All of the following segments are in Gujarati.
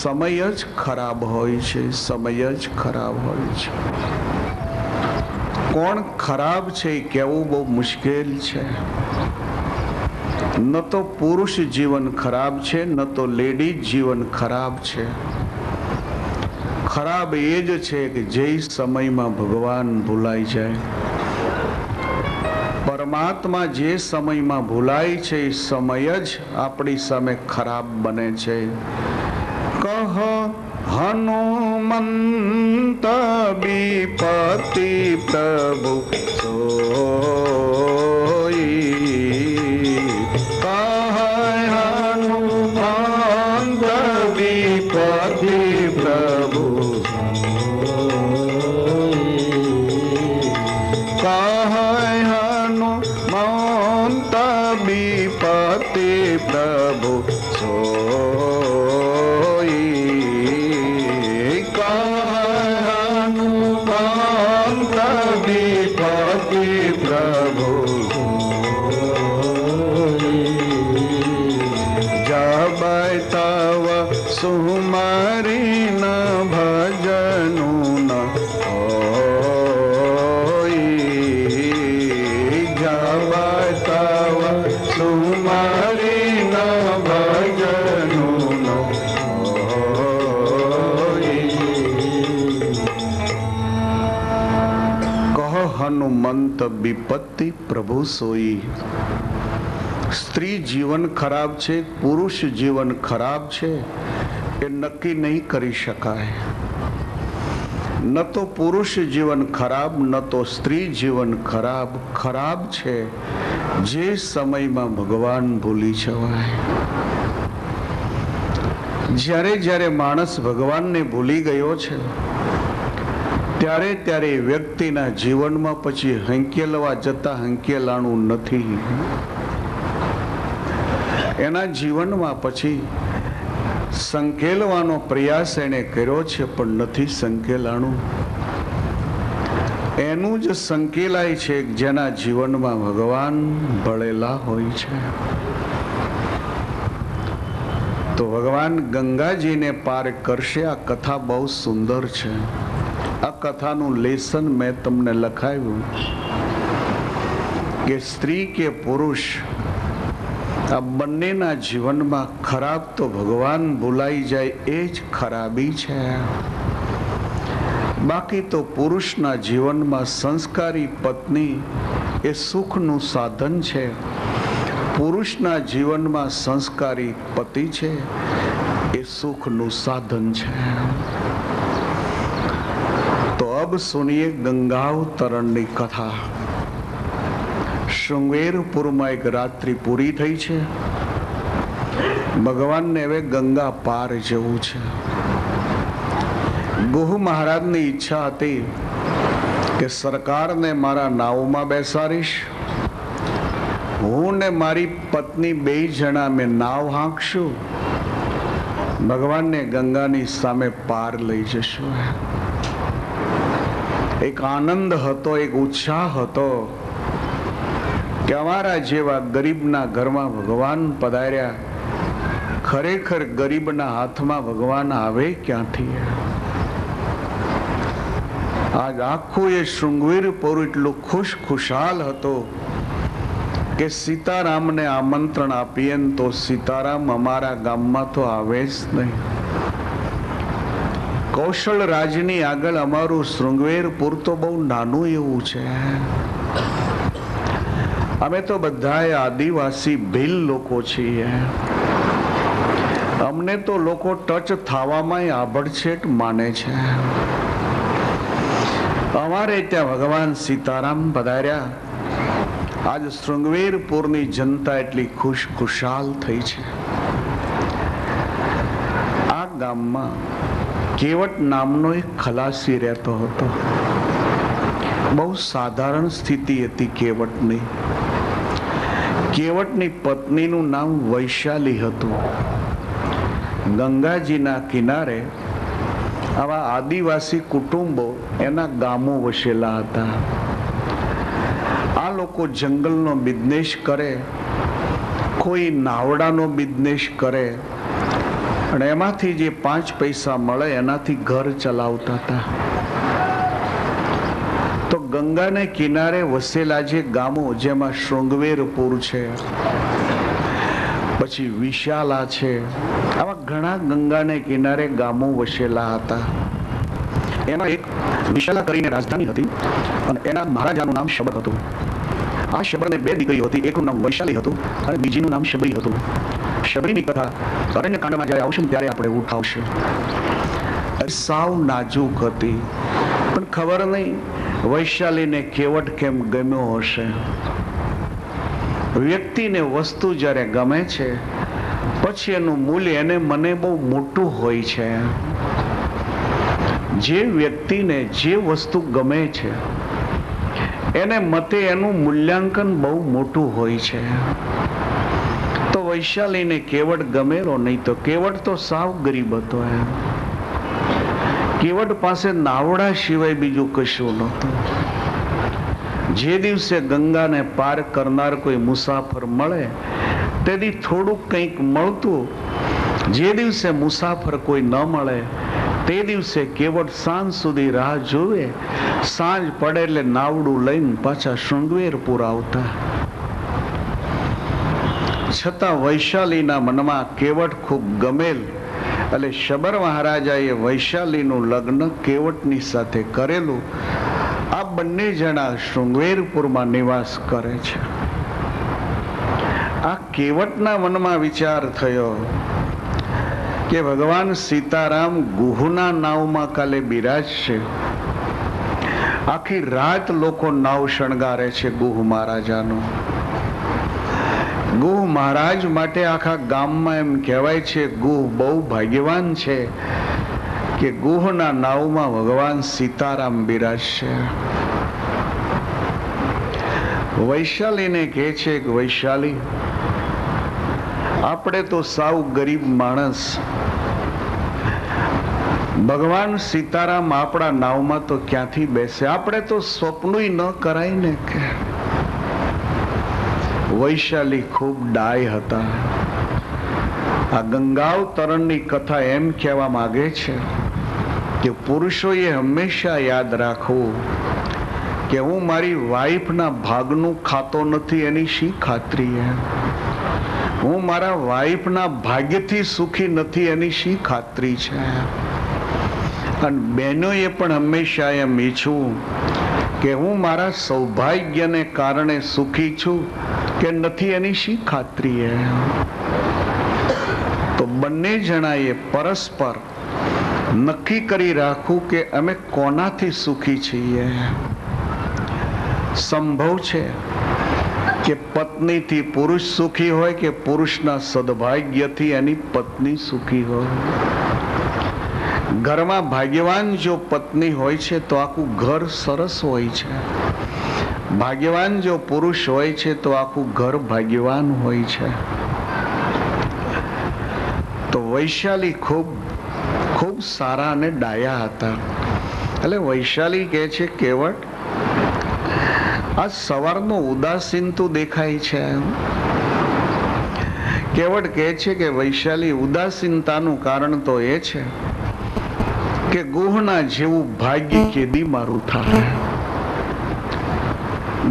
સમય જ ખરાબ હોય છે, સમય જ ખરાબ હોય છે. કોણ ખરાબ છે એ કહેવું બહુ મુશ્કેલ છે. ન તો પુરુષ જીવન ખરાબ છે, ન તો લેડીઝ જીવન ખરાબ છે. ખરાબ એ જ છે કે જે સમયમાં ભગવાન ભૂલાઈ જાય. પરમાત્મા જે સમયમાં ભૂલાય છે એ સમય જ આપણી સામે ખરાબ બને છે. કહ હનુમંત વિપતિ પ્રભુ સોઈ. કહ હનુમંત વિપતિ પ્રભુ કહ હનુમંત વિપતિ પ્રભુ સુમરી ન ભજનું ન હોય. જબ તવ સુમરી ન ભજનું ન હોય. કહ હનુમંત વિપત્તિ પ્રભુ સોઈ. સ્ત્રી જીવન ખરાબ છે, પુરુષ જીવન ખરાબ છે એ નક્કી નહીં કરી શકાય. ન તો પુરુષ જીવન ખરાબ, ન તો સ્ત્રી જીવન ખરાબ. ખરાબ છે જે સમયમાં ભગવાન ભૂલી જવાય. જ્યારે જ્યારે માણસ ભગવાનને ભૂલી ગયો છે ત્યારે ત્યારે વ્યક્તિના જીવનમાં પછી હંકેલવા જતા હંકેલાણું નથી. એના જીવનમાં પછી સંકેલવાનો પ્રયાસ એને કર્યો છે પણ નથી સંકેલાણું. એનું જ સંકેલાય છે જેના જીવનમાં ભગવાન ભળેલા હોય છે. તો ભગવાન ગંગાજીને પાર કરશે. આ કથા બહુ સુંદર છે. આ કથાનું લેસન મેં તમને લખાવ્યું કે સ્ત્રી કે પુરુષ આ બંનેના જીવનમાં ખરાબ તો ભગવાન ભૂલાઈ જાય એ જ ખરાબી છે. બાકી તો પુરુષના જીવનમાં સંસ્કારી પત્ની એ સુખનું સાધન છે. પુરુષના જીવનમાં સંસ્કારી પતિ છે એ સુખનું સાધન છે. તો અબ સુનિએ ગંગાવતરણની કથા. શૃંગેરપુરમાં એક રાત્રિ પૂરી થઈ છે. ભગવાનને હવે ગંગા પાર જવું છે. ગુહુ મહારાજની ઈચ્છા હતી કે સરકારને મારા નાવમાં બેસાડીશ, હું ને મારી પત્ની બે જણા મેં નાવ હાંકશું, ભગવાનને ગંગાની સામે પાર લઈ જશું. એક આનંદ હતો, એક ઉત્સાહ હતો કે અમારા જેવા ગરીબના ઘરમાં ભગવાન પધાર્યા. ખરેખર ગરીબના હાથમાં ભગવાન આવે ક્યાંથી? આજ આખું એ શૃંગવીરપુર એટલું ખુશાલ હતો કે સીતારામને આમંત્રણ આપીએ તો સીતારામ અમારા ગામમાં તો આવે જ નહીં. કૌશલ રાજની આગળ અમારું શૃંગવેરપુર તો બહુ નાનું એવું છે. અમે તો બધાએ આદિવાસી ભીલ લોકો છીએ. અમને તો લોકો ટચ થવામાં આભડછેટ માને છે. અમારે ત્યાં ભગવાન સીતારામ પધાર્યા. આજ શૃંગવેરપુરની જનતા એટલી ખુશાલ થઈ છે. આ ગામમાં કેવટ નામનો એક ખલાસી રહેતો હતો. બહુ સાધારણ સ્થિતિ હતી કેવટની. કેવટની પત્નીનું નામ વૈશાલી હતું. ગંગાજીના કિનારે આવા આદિવાસી કુટુંબો એના ગામો વસેલા હતા. આ લોકો જંગલનો બિઝનેસ કરે, કોઈ નાવડાનો બિઝનેસ કરે, અને એમાંથી જે 5 પૈસા મળે એનાથી ઘર ચલાવતા હતા. તો ગંગાને કિનારે વસેલા જે ગામો, જેમાં શૃંગવેરપુર છે, પછી વિશાલા છે, આવા ઘણા ગંગાને કિનારે ગામો વસેલા હતા. એમાં એક વિશાલા કરીને રાજધાની હતી અને એના મહારાજાનું નામ શબર હતું. આ શબરને 2 દીકરીઓ હતી. એકનું નામ વૈશાલી હતું અને બીજીનું નામ શબરી હતું. શબરીની કથા અરણ્યકાંડમાં જ્યારે આવશે ત્યારે આપણે ઉઠાવશે. સાવ નાજુક હતી, પણ ખબર નહીં વૈશાલીને કેવટ કેમ ગમ્યો હશે. વ્યક્તિને વસ્તુ જ્યારે ગમે છે પછી એનું મૂલ્ય એને મને બહુ મોટું હોય છે. જે વ્યક્તિને જે વસ્તુ ગમે છે એને મતે એનું મૂલ્યાંકન બહુ મોટું હોય છે. તો વૈશાલીને કેવટ ગમેલો, નહીં તો કેવટ તો સાવ ગરીબ હતો. કેવટ પાસે નાવડા સિવાય બીજું કશું નહોતું. જે દિવસે ગંગાને પાર કરનાર કોઈ મુસાફર મળે તેથી થોડુંક કંઈક મળતું. જે દિવસે મુસાફર કોઈ ન મળે તે દિવસે કેવટ સાંજ સુધી રાહ જોવે. સાંજ પડે એટલે નાવડું લઈને પાછા શૃંગવેરપુર આવતા. છતાં વૈશાલીના મનમાં કેવટ ખૂબ ગમેલ. એટલે શબર મહારાજાએ વૈશાલીનું લગ્ન કેવટની સાથે કરેલું. આ બંને જણા શૃંગવેરપુરમાં નિવાસ કરે છે. આ કેવટના મનમાં વિચાર થયો કે ભગવાન સીતારામ ગુહના નાવમાં કાલે બિરાજશે. આખી રાત લોકો નાવ શણગારે છે ગુહ મહારાજાનું. ગુહ મહારાજ માટે આખા ગામમાં એમ કહેવાય છે ગુહ બહુ ભાગ્યવાન છે કે ગુહના નાવમાં ભગવાન સીતારામ બિરાજશે. વૈશાલીને કહે છે કે વૈશાલી, આપણે તો સાવ ગરીબ માણસ, ભગવાન સીતારામ આપણા નાવમાં તો ક્યાંથી બેસે? આપણે તો સ્વપ્નય ન કરાય ને. કે વૈશાલી ખૂબ ડાય હતા. આ ગંગાવતરણની કથા એમ કહેવા માંગે છે કે પુરુષોએ હંમેશા યાદ રાખવું કે હું મારી વાઈફના ભાગનું ખાતો નથી એની શી ખાતરી? હું મારા વાઈફના ભાગ્યથી સુખી નથી એની શી ખાતરી છે? અને બહેનોએ પણ હંમેશા એમ ઈચ્છવું કે હું મારા સૌભાગ્યને કારણે સુખી છું કે નથી એની શી ખાતરી? તો બંને જણાએ પરસ્પર નક્કી કરી રાખવું કે અમે કોનાથી સુખી છીએ. સંભવ છે કે પત્નીથી પુરુષ સુખી હોય કે પુરુષના સદભાગ્યથી એની પત્ની સુખી હોય. ઘરમાં ભાગ્યવાન જો પત્ની હોય છે તો આખું ઘર સરસ હોય છે. ભાગ્યવાન જો પુરુષ હોય છે તો આખું ઘર ભાગ્યવાન હોય છે. તો વૈશાલી ખૂબ ખૂબ સારા અને ડાયા હતા. એટલે વૈશાલી કહે છે કેવટ, આ સવારનો ઉદાસીન તું દેખાય છે. કેવટ કહે છે કે વૈશાલી, ઉદાસીનતાનું કારણ તો એ છે કે ગુહના જેવું ભાગ્ય કેદી મારું થાય.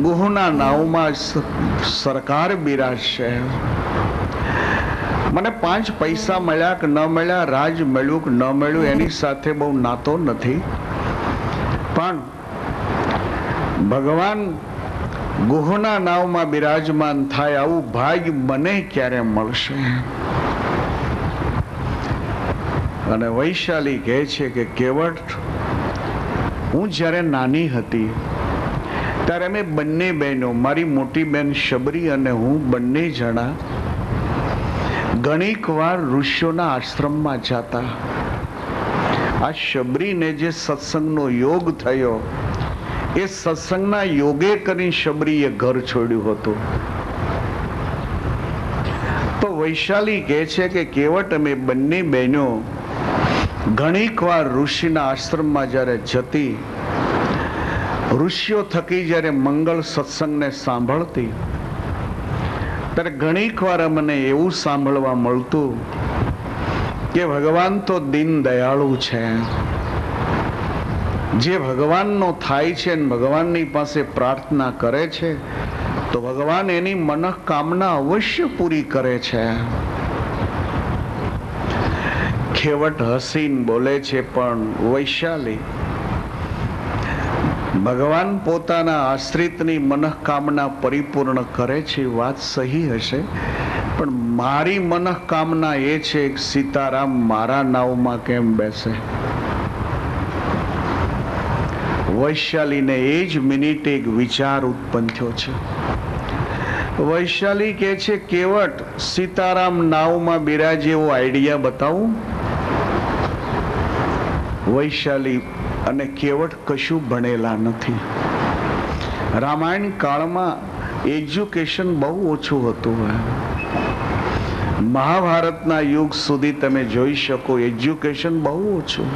ગુહના નાવમાં સરકાર બિરાજશે. મને 5 પૈસા મળ્યા કે ન મળ્યા, રાજ મળ્યું કે ન મળ્યું, એની સાથે બહુ નાતો નથી. પણ ભગવાન ગુહના નાવમાં બિરાજમાન થાય આવું ભાગ્ય મને ક્યારે મળશે? અને વૈશાલી કહે છે કે કેવટ, હું જ્યારે નાની હતી ત્યારે અમે બંને બહેનો, મારી મોટી બહેન શબરી અને હું, બંને જણા ઘણીક વાર ઋષિઓના આશ્રમમાં જતા. આ શબરીને જે સત્સંગનો યોગ થયો એ સત્સંગના યોગે કરીને શબરીએ ઘર છોડ્યું હતું. તો વૈશાલી કહે છે કે કેવટ, અમે બંને બહેનો ઘણીક વાર ઋષિના આશ્રમમાં જ્યારે જતી, ઋષિઓ થકી જ્યારે મંગળ સત્સંગને સાંભળતી, ત્યારે ઘણીક વાર મને એવું સાંભળવા મળતું કે ભગવાન તો દીન દયાળુ છે. જે ભગવાનનો થાય છે અને ભગવાનની પાસે પ્રાર્થના કરે છે તો ભગવાન એની મનોકામના અવશ્ય પૂરી કરે છે. ખેવટ હસીને બોલે છે, પણ વૈશાલી, ભગવાન પોતાના આશ્રિતની મનોકામના પરિપૂર્ણ કરે છે, વાત સહી હશે, પણ મારી મનોકામના એ છે કે સીતારામ મારા નાવમાં કેમ બેસે. વૈશાલીને એ જ મિનિટે એક વિચાર ઉત્પન્ન થયો છે. વૈશાલી કહે છે, કેવટ, સીતારામ નાવમાં બિરાજે એવો આઈડિયા બતાવું. વૈશાલી અને કેવટ કશું ભણેલા નથી. રામાયણ કાળમાં એજ્યુકેશન બહુ ઓછું હતું. મહાભારતના યુગ સુધી તમે જોઈ શકો એજ્યુકેશન બહુ ઓછું.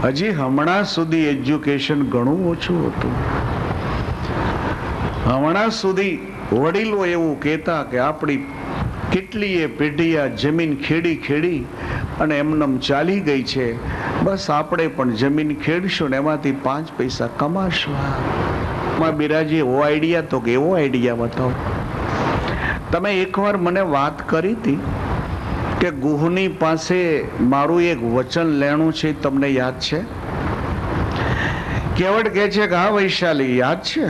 હજી હમણાં સુધી એજ્યુકેશન ઘણું ઓછું હતું. હમણાં સુધી વડીલો એવું કહેતા કે આપણી કેટલીય પેઢી આ જમીન ખેડી ખેડી અને એમનેમ ચાલી ગઈ છે, બસ આપણે પણ જમીન ખેડશું ને એમાંથી 5 પૈસા કમાશું. બિરાજી એવો આઈડિયા, તો કે એવો આઈડિયા બતાવો. તમે એકવાર મને વાત કરી હતી કે ગુહની પાસે મારું એક વચન લેણું છે, તમને યાદ છે? કેવટ કહે છે કે હા વૈશાલી, યાદ છે.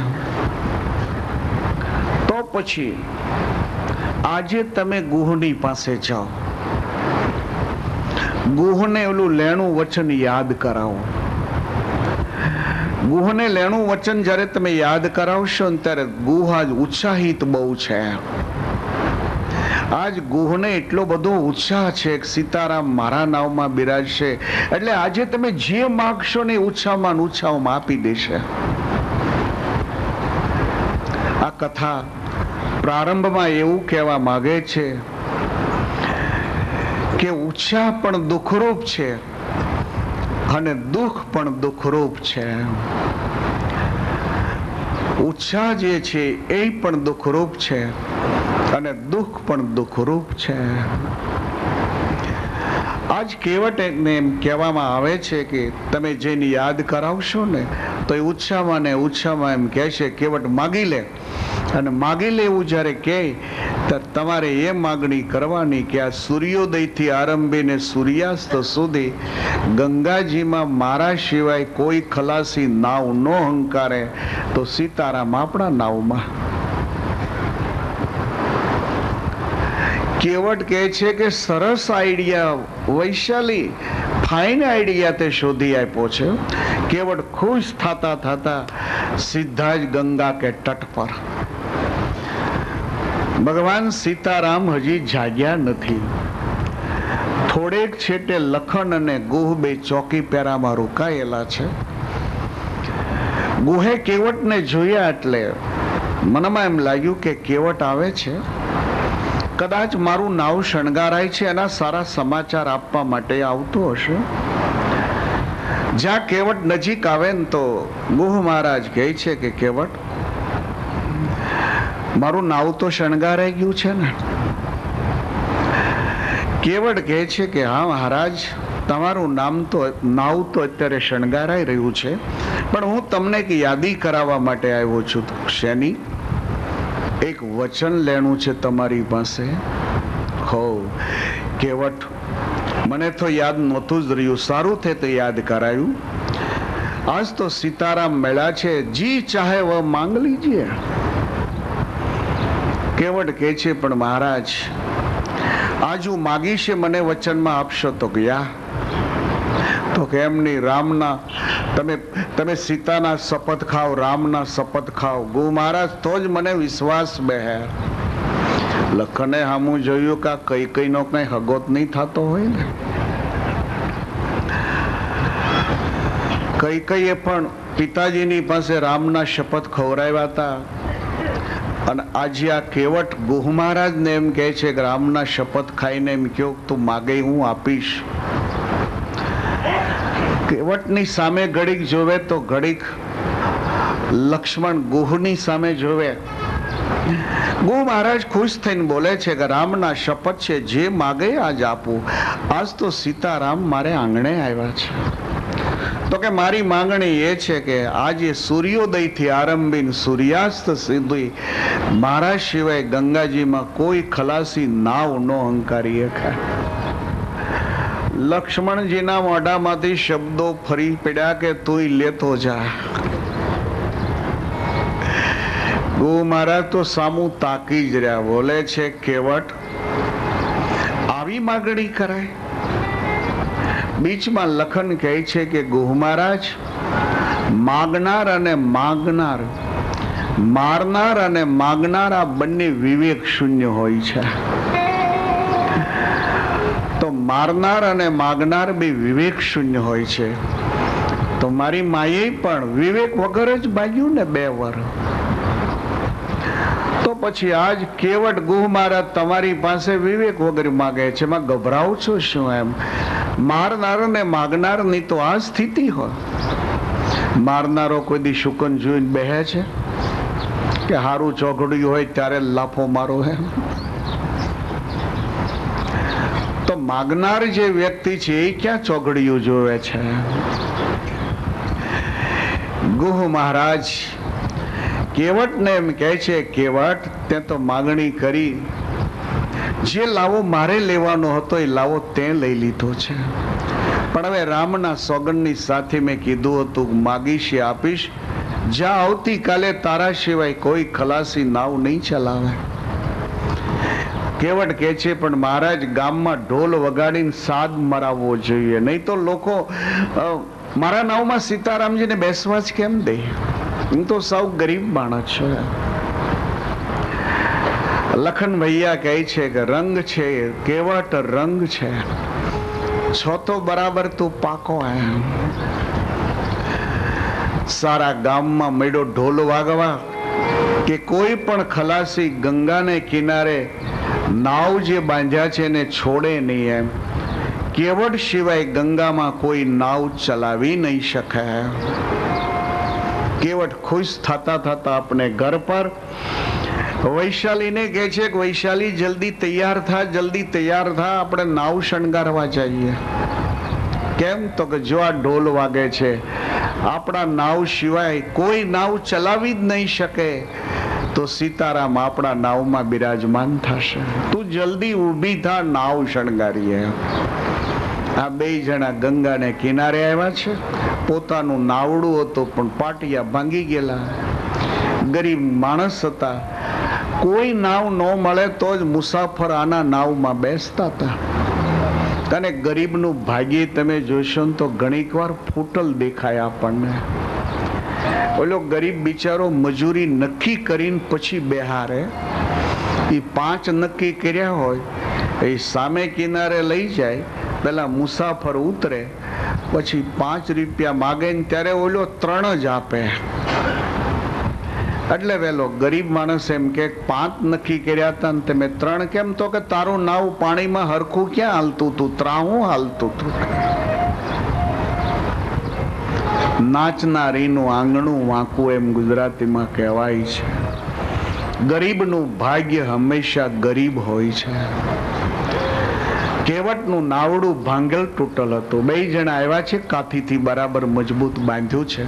તો પછી આજે તમે ગુહની પાસે જાઓ, ગુહને ઓલું લેણું વચન યાદ કરાવો. ગુહને લેણું વચન જ્યારે તમે યાદ કરાવશો ને ત્યારે ગુહ આજ ઉત્સાહિત બહુ છે. આજ ગુહને એટલો બધો ઉત્સાહ છે કે સીતારામ મારા નાવમાં બિરાજશે, એટલે આજે તમે જે માગશો ને ઉત્સાહમાં ઉત્સાહમાં આપી દેશે. આ કથા પ્રારંભમાં એવું કહેવા માંગે છે કે ઉત્સાહ પણ દુઃખરૂપ છે અને દુઃખ પણ દુઃખરૂપ છે. ઉત્સાહ જે છે એ પણ દુઃખરૂપ છે અને દુઃખ પણ દુઃખરૂપ છે. આજ કેવટને એમ કહેવામાં આવે છે કે તમે જેને યાદ કરાવશો ને તો એ ઉત્સાહમાં ને ઉત્સાહમાં એમ કહેશે, કેવટ માગી લે. અને માગી લેવું જ્યારે કહે ત્યારે તમારે એ માગણી કરવાની કે આ સૂર્યોદયથી આરંભીને સૂર્યાસ્ત સુધી ગંગાજીમાં મારા સિવાય કોઈ ખલાસી નાવ ન હંકારે તો સીતારામ આપણા નાવમાં. કેવટ કહે છે કે સરસ આઈડિયા વૈશાલી, ફાઇન આઈડિયા તે શોધી આપ્યો છે. કેવટ ખુશ થતા થતા સીધા જ ગંગા કે તટ પર. ભગવાન સીતારામ હજી જાગ્યા નથી. થોડેક છેટે લખન અને ગુહ બે ચોકી પેરામાં રોકાયેલા છે. ગુહે કેવટને જોયા એટલે મનમાં એમ લાગ્યું કે કેવટ આવે છે, કદાચ મારું નાવ શણગારાય છે એના સારા સમાચાર આપવા માટે આવતો હશે. જ્યાં કેવટ નજીક આવે ને તો ગુહ મહારાજ કહે છે કે કેવટ, મારું નાવ તો શણગારાઈ ગયું છે ને? કેવટ કહે છે કે હા મહારાજ, તમારું નાવ તો અત્યારે શણગારાઈ રહ્યું છે, પણ હું તમને એક યાદી કરાવવા માટે આવ્યો છું. શેની? એક વચન લેણું છે તમારી પાસે. હો કેવટ, મને તો યાદ નહોતું જ રહ્યું, સારું થે તો યાદ કરાયું. આજ તો સીતારામ મળ્યા છે, જી ચાહે વહ માંગ લીજીએ. કેવટ કહે છે પણ મહારાજ, આજ હું માગીશ મને વચનમાં આપશો? તો ગયા તો કે એમ નહીં, રામના તમે સીતાના શપથ ખાઓ, રામના શપથ ખાઓ ગો મહારાજ, તો જ મને વિશ્વાસ બેહે. લખને હામું જોયું કે કઈ નો કઈ હગોત નહીં થતો હોય ને. કઈએ પણ પિતાજીની પાસે રામના શપથ ખવડાવ્યા હતા, અને આજે આ કેવટ ગુહ મહારાજને એમ કહે છે કે રામના શપથ ખાઈને એમ કહ્યું તું માગે હું આપીશ. કેવટની સામે ઘડીક જોવે તો ઘડીક લક્ષ્મણ ગુહની સામે જોવે ગો મહારાજ ખુશ થઈને બોલે છે કે રામના શપથ છે, જે માગે આજ આપું. આજ તો સીતારામ મારે આંગણે આવ્યા છે. તો કે મારી માંગણી એ છે કે આજે સૂર્યોદયથી આરંભીને સૂર્યાસ્ત સુધી મારા સિવાય ગંગાજીમાં કોઈ ખલાસી નાવ ન હંકારી શકે. લક્ષ્મણજીના મોઢામાંથી શબ્દો ફરી પડ્યા કે તું લેતો જા. ગો મહારાજ તો સામું તાકી જ રહ્યા. બોલે છે કેવટ આવી માગણી કરાય? બીચમાં લખન કહે છે કે ગુહ મહારાજ, માગનાર અને માગનાર, મારનાર અને માગનાર આ બંને વિવેક શૂન્ય હોય છે. તો મારનાર અને માગનાર બે વિવેક શૂન્ય હોય છે. તો મારી માએ પણ વિવેક વગર જ ભાગ્યું ને 2 વાર. તો પછી આજ કેવટ ગુહ મહારાજ તમારી પાસે વિવેક વગર માગે છે, એમાં ગભરાવ છો શું? એમ મારનાર ને માગનાર ની તો આ સ્થિતિ હોય. મારનારો કોઈ દી શુકન જોઈને બેહે છે કે હારું ચોઘડ્યું હોય ત્યારે લાફો મારો? હે તો માગનાર જે વ્યક્તિ છે એ ક્યાં ચોઘડિયું જોવે છે? ગુહ મહારાજ કેવટને એમ કહે છે, કેવટ તે તો માગણી કરી, જે લાવો મારે લેવાનો હતો એ લાવો તે લઈ લીધો છે. પણ હવે રામના સોગંદની સાથે મેં કીધું હતું માગીશ એ આપીશ. જ્યાં આવતીકાલે તારા સિવાય કોઈ ખલાસી નાવ નહીં ચલાવે. કેવટ કહે છે પણ મહારાજ ગામમાં ઢોલ વગાડીને સાદ મરાવવો જોઈએ, નહીં તો લોકો મારા નાવમાં સીતારામજીને બેસવા જ કેમ દે? હું તો સૌ ગરીબ માણસ છે. લખન ભૈયા કહે છે કે રંગ છે કેવટ, રંગ છે છો તો બરાબર તું પાકો. એમ સારા ગામમાં મેળો ઢોલ વાગવા કે કોઈ પણ ખલાસી ગંગાને કિનારે નાવ જે બાંધ્યા છે એને છોડે નહીં. એમ કેવટ સિવાય ગંગામાં કોઈ નાવ ચલાવી નહીં શકે. કેવટ ખુશ થતા થતા આપણે ઘર પર વૈશાલીને કહે છે કે વૈશાલી જલ્દી તૈયાર થા, જલ્દી તૈયાર થા, આપણે નાવ શણગારવા જઈએ. કેમ? તો કે જો આ ઢોલ વાગે છે, આપણા નાવ સિવાય કોઈ નાવ ચલાવી જ નહીં શકે, તો સીતારામ આપણા નાવમાં બિરાજમાન થશે. તું જલ્દી ઊભી થા, નાવ શણગારીએ. આ 2 જણા ગંગાને કિનારે આવ્યા છે. પોતાનું નાવડું હતું પણ પાટિયા ભાંગી ગયેલા. ગરીબ માણસ હતા. કોઈ નાવ ન મળે તો જ મુસાફર આના નાવમાં બેસતા હતા. અને ગરીબનું ભાગ્ય તમે જોશો ને તો ઘણીક વાર ફૂટલ દેખાય આપણને. ઓલો ગરીબ બિચારો મજૂરી નક્કી કરીને પછી બેહારે. એ 5 નક્કી કર્યા હોય એ સામે કિનારે લઈ જાય. પેલા મુસાફર ઉતરે, પછી 5 રૂપિયા માગે ને ત્યારે ઓલો 3 જ આપે. એટલે વેલો ગરીબ માણસ એમ કે 5 નક્કી કર્યા હતા ને તમે 3 કેમ? તો કે તારું નાવ પાણીમાં હરખું ક્યાં હાલતું તું, ત્રાહું હાલતું તું. નાચનારીનું આંગણું વાંકું એમ ગુજરાતીમાં કહેવાય છે. ગરીબનું ભાગ્ય હંમેશા ગરીબ હોય છે. કેવટનું નાવડું ભાંગેલ તૂટલ હતું. 2 જણા આવ્યા છે, કાથીથી બરાબર મજબૂત બાંધ્યું છે.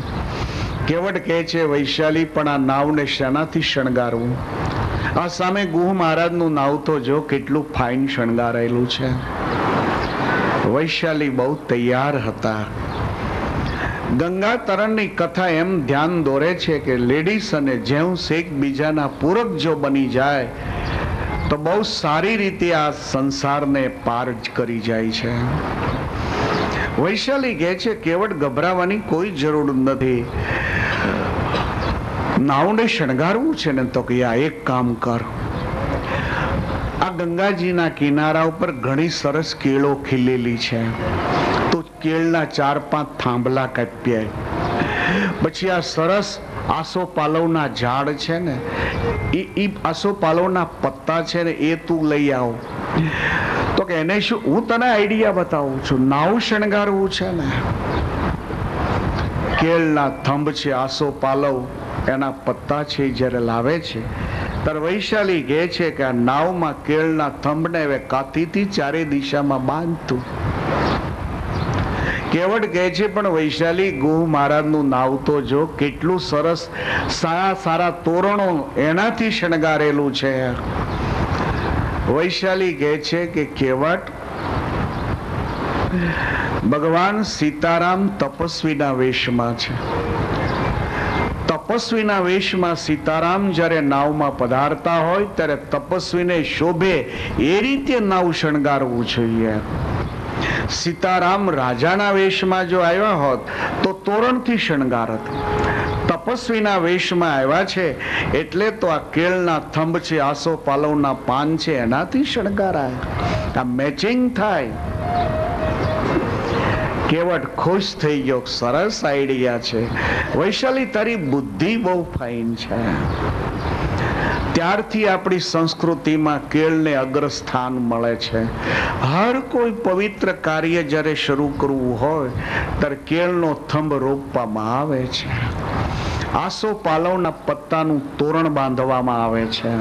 કેવટ કહે છે વૈશાલી પણ આ નાવને શેનાથી શણગારવું? આ સામે ગુહ મહારાજનું નાવ તો જો કેટલું ફાઇન શણગારેલું છે. વૈશાલી બહુ તૈયાર હતા. ગંગા તરણની કથા એમ ધ્યાન દોરે છે કે લેડીઝ અને જેન્ટ્સ એકબીજાના પૂરક જો બની જાય તો બહુ સારી રીતે આ સંસારને પાર કરી જાય છે. વૈશાલી કહે છે કેવટ ગભરાવાની કોઈ જરૂર નથી, નાવને શણગારવું છે ને તો કે આ એક કામ કર, આ ગંગાજીના કિનારા ઉપર ઘણી સરસ કેળો ખીલેલી છે, તો કેળના 4-5 થાંભલા કાપી આય. પછી આ સરસ આસોપાલવના ઝાડ છે ને એ આસોપાલવના પત્તા છે ને એ તું લઈ આવ. તો કે એને શું, હું તને આઈડિયા બતાવું છું, નાવ શણગારવું છે ને કેળના થંભ છે, આસોપાલવ એના પત્તા છે, જ્યારે લાવે છે ત્યારે વૈશાલી કહે છે કે આ નાવમાં કેળના થંભને હવે કાથીથી ચારે દિશામાં બાંધતું. કેવટ કહે છે પણ વૈશાલી ગુહ મહારાજનું નાવ તો જો કેટલું સરસ સારા સારા તોરણો એનાથી શણગારેલું છે. વૈશાલી કહે છે કે કેવટ, ભગવાન સીતારામ તપસ્વીના વેશમાં છે. તપસ્વીના વેશમાં સીતારામ જ્યારે નાવમાં પધારતા હોય ત્યારે તપસ્વીને શોભે એ રીતે નાવ શણગારવું જોઈએ. સીતારામ રાજાના વેશમાં જો આવ્યા હોત તો તોરણથી શણગારત. તપસ્વીના વેશમાં આવ્યા છે એટલે તો આ કેળના થંભ છે, આસો પાલવના પાન છે, એનાથી શણગારાય. આ મેચિંગ થાય. કેવટ ખુશ થઈ ગયો. સરસ આઈડિયા છે વૈશાલી, તારી બુદ્ધિ બહુ ફાઇન છે. ત્યારથી આપણી સંસ્કૃતિમાં કેળને અગ્રસ્થાન મળે છે. હર કોઈ પવિત્ર કાર્ય જ્યારે શરૂ કરવું હોય ત્યારે કેળનો થંભ રોપવામાં આવે છે. આસો પાલવના પત્તાનું તોરણ બાંધવામાં આવે છે.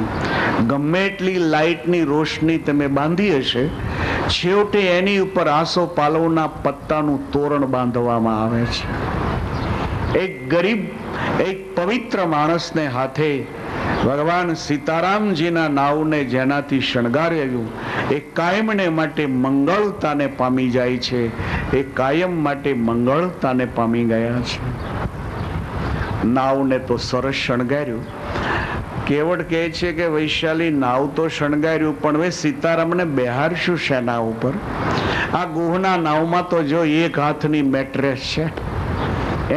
ગમે એટલી લાઇટની રોશની તમે બાંધી હશે, છેવટે એની ઉપર આસો પાલવના પત્તાનું તોરણ બાંધવામાં આવે છે. એક ગરીબ, એક પવિત્ર માણસને હાથે ભગવાન સીતારામજીના નાવને જેનાથી શણગાર્યું એ કાયમને માટે મંગળતાને પામી જાય છે. એ કાયમ માટે મંગળતાને પામી ગયા છે. નાવને તો સરસ શણગાર્યું. કેવટ કહે છે કે વૈશાલી, નાવ તો શણગાર્યું પણ હવે સીતારામને બેહારશું શેના ઉપર? આ ગુહના નાવમાં તો જો એક હાથની મેટ્રેસ છે,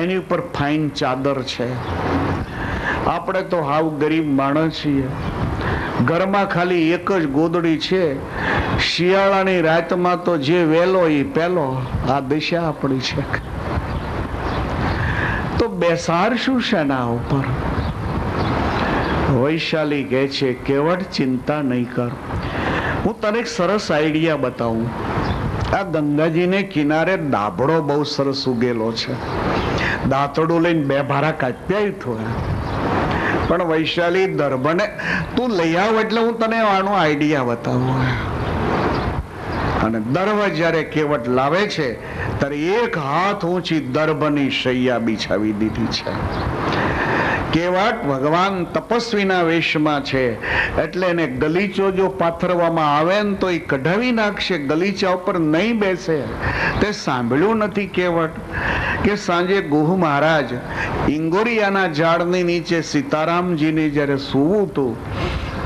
એની ઉપર ફાઇન ચાદર છે. આપણે તો હાવ ગરીબ માણસ છીએ. ઘરમાં ખાલી એક જ ગોદડી છે. શિયાળાની રાતમાં તો જે વેલો એ પેલો. આ દિશા આપણી છે. તો બેસાડશું શેના ઉપર? વૈશાલી કહે છે કેવટ, ચિંતા નહીં કર, હું તને એક સરસ આઈડિયા બતાવું. આ ગંગાજીને કિનારે દાભડો બહુ સરસ ઉગેલો છે. દાંતડું લઈને બે ભારા કાપ્યા થોડા. પણ વૈશાલી, દર્ભને તું લઈ આવ એટલે હું તને આનો આઈડિયા બતાવું. અને દર્ભ જ્યારે કેવટ લાવે છે ત્યારે એક હાથ ઊંચી દર્ભની શૈયા બિછાવી દીધી છે. કેવટ ભગવાન તપસ્વીના વેશમાં છે એટલે એને ગલીચો જો પાથરવામાં આવે ને તો એ કઢાવી નાખશે, ગલીચા ઉપર નહીં બેસે. તે સાંભળ્યું નથી કેવટ કે સાંજે ગુહ મહારાજ ઇંગોરિયાના ઝાડની નીચે સીતારામજીને જ્યારે સૂવું હતું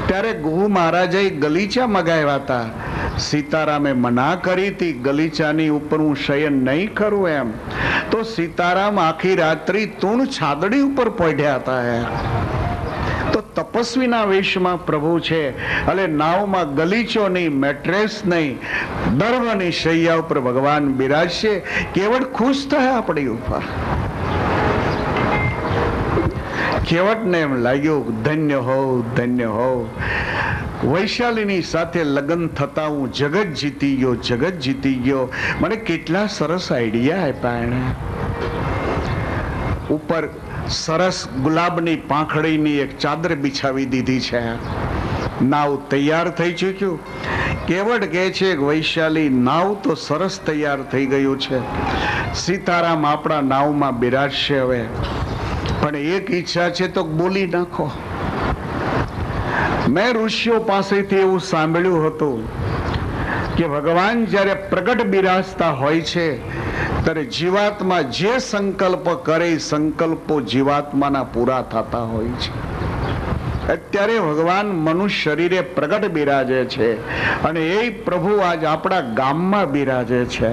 ત્યારે ગુહ મહારાજે ગલીચા મગાવ્યા હતા. સીતારામે મના કરી હતી, ગલીચાની ઉપર હું શયન નહીં કરું એમ. તો સીતારામ આખી રાત્રિ તુણ છાદડી ઉપર પડ્યા હતા. તો તપસ્વીના વેશમાં પ્રભુ છે એટલે નાવમાં ગલીચો નહીં, મેટ્રેસ નહીં, દર્ભની શૈયા ઉપર ભગવાન બિરાજશે. કેવટ ખુશ થાય આપણી ઉપર. કેવટને એમ લાગ્યું ધન્ય હોવ, ધન્ય હોવ. વૈશાલીની સાથે લગ્ન થતા હું જગત જીતી ગયો, જગત જીતી ગયો. મને કેટલા સરસ આઈડિયા આપ્યા એણે. ઉપર સરસ ગુલાબની પાંખડીની એક ચાદર બિછાવી દીધી છે. નાવ તૈયાર થઈ ચૂક્યું. કેવટ કહે છે વૈશાલી, નાવ તો સરસ તૈયાર થઈ ગયું છે. સીતારામ આપણા નાવમાં બિરાજશે હવે. પણ એક ઈચ્છા છે તો બોલી નાખો. મેં ઋષિઓ પાસેથી એવું સાંભળ્યું હતું કે ભગવાન જ્યારે પ્રગટ બિરાજતા હોય છે ત્યારે જીવાત્મા જે સંકલ્પ કરે સંકલ્પો જીવાત્માના પૂરા થતા હોય છે. અત્યારે ભગવાન મનુષ્ય શરીરે પ્રગટ બિરાજે છે અને એ પ્રભુ આજ આપણા ગામમાં બિરાજે છે.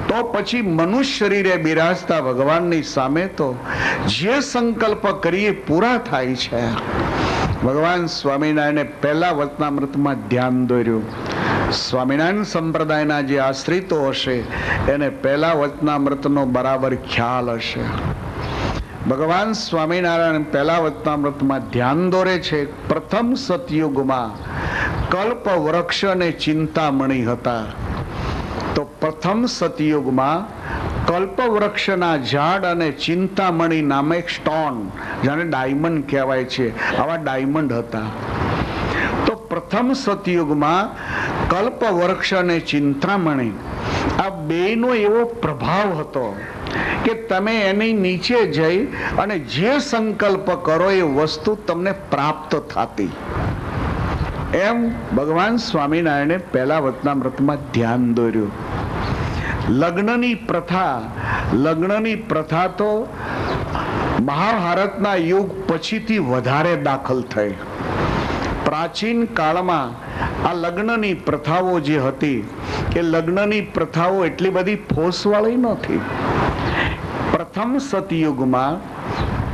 તો પછી મનુષ્ય શરીરે બિરાજતા ભગવાનની સામે તો જે સંકલ્પ કરીએ પૂરા થાય છે. ભગવાન સ્વામિનારાયણે પહેલા વચનામૃતમાં ધ્યાન દોર્યું. સ્વામિનારાયણ સંપ્રદાયના જે આશ્રિતો હશે એને પહેલા વચનામૃતનો બરાબર ખ્યાલ હશે. ભગવાન સ્વામિનારાયણ પહેલા વચનામૃતમાં ધ્યાન દોરે છે. પ્રથમ સતયુગમાં કલ્પ વૃક્ષ અને ચિંતામણી હતા. તો પ્રથમ સતયુગમાં કલ્પવૃક્ષના ઝાડ અને ચિંતામણી નામે એક સ્ટોન, જાણે ડાયમંડ કહેવાય છે, આવા ડાયમંડ હતા. તો પ્રથમ સતયુગમાં કલ્પવૃક્ષ અને ચિંતામણી આ બેનો એવો પ્રભાવ હતો કે તમે એની નીચે જઈ અને જે સંકલ્પ કરો એ વસ્તુ તમને પ્રાપ્ત થતી. એમ ભગવાન સ્વામિનારાયણે પહેલા વચનામૃતમાં ધ્યાન દોર્યું. લગ્નની પ્રથા તો મહાભારતના યુગ પછીથી વધારે દાખલ થઈ. પ્રાચીન કાળમાં આ લગ્નની પ્રથાઓ જે હતી એ લગ્નની પ્રથાઓ એટલી બધી ફોસવાળી નથી. પ્રથમ સતયુગમાં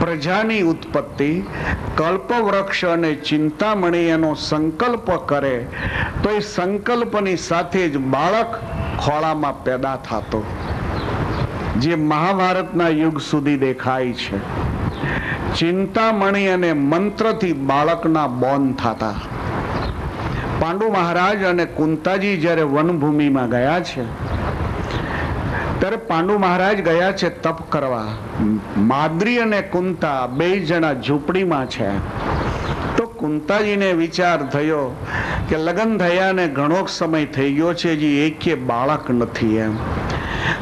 પ્રજાની ઉત્પત્તિ કલ્પવૃક્ષ અને ચિંતામણી એનો સંકલ્પ કરે તો એ સંકલ્પની સાથે જ બાળક ખોળામાં પેદા થતો, જે મહાભારતના યુગ સુધી દેખાય છે. ચિંતામણી અને મંત્રથી બાળકના બોન થતા. પાંડુ મહારાજ અને કુંતાજી જ્યારે વનભૂમિમાં ગયા છે ત્યારે પાંડુ મહારાજ ગયા છે તપ કરવા. માદ્રી અને કુંતા બે જણા ઝૂંપડીમાં છે. તો કુંતાજીને વિચાર થયો કે લગ્ન થયા ને ઘણો સમય થઈ ગયો છે, હજી એકે બાળક નથી એમ,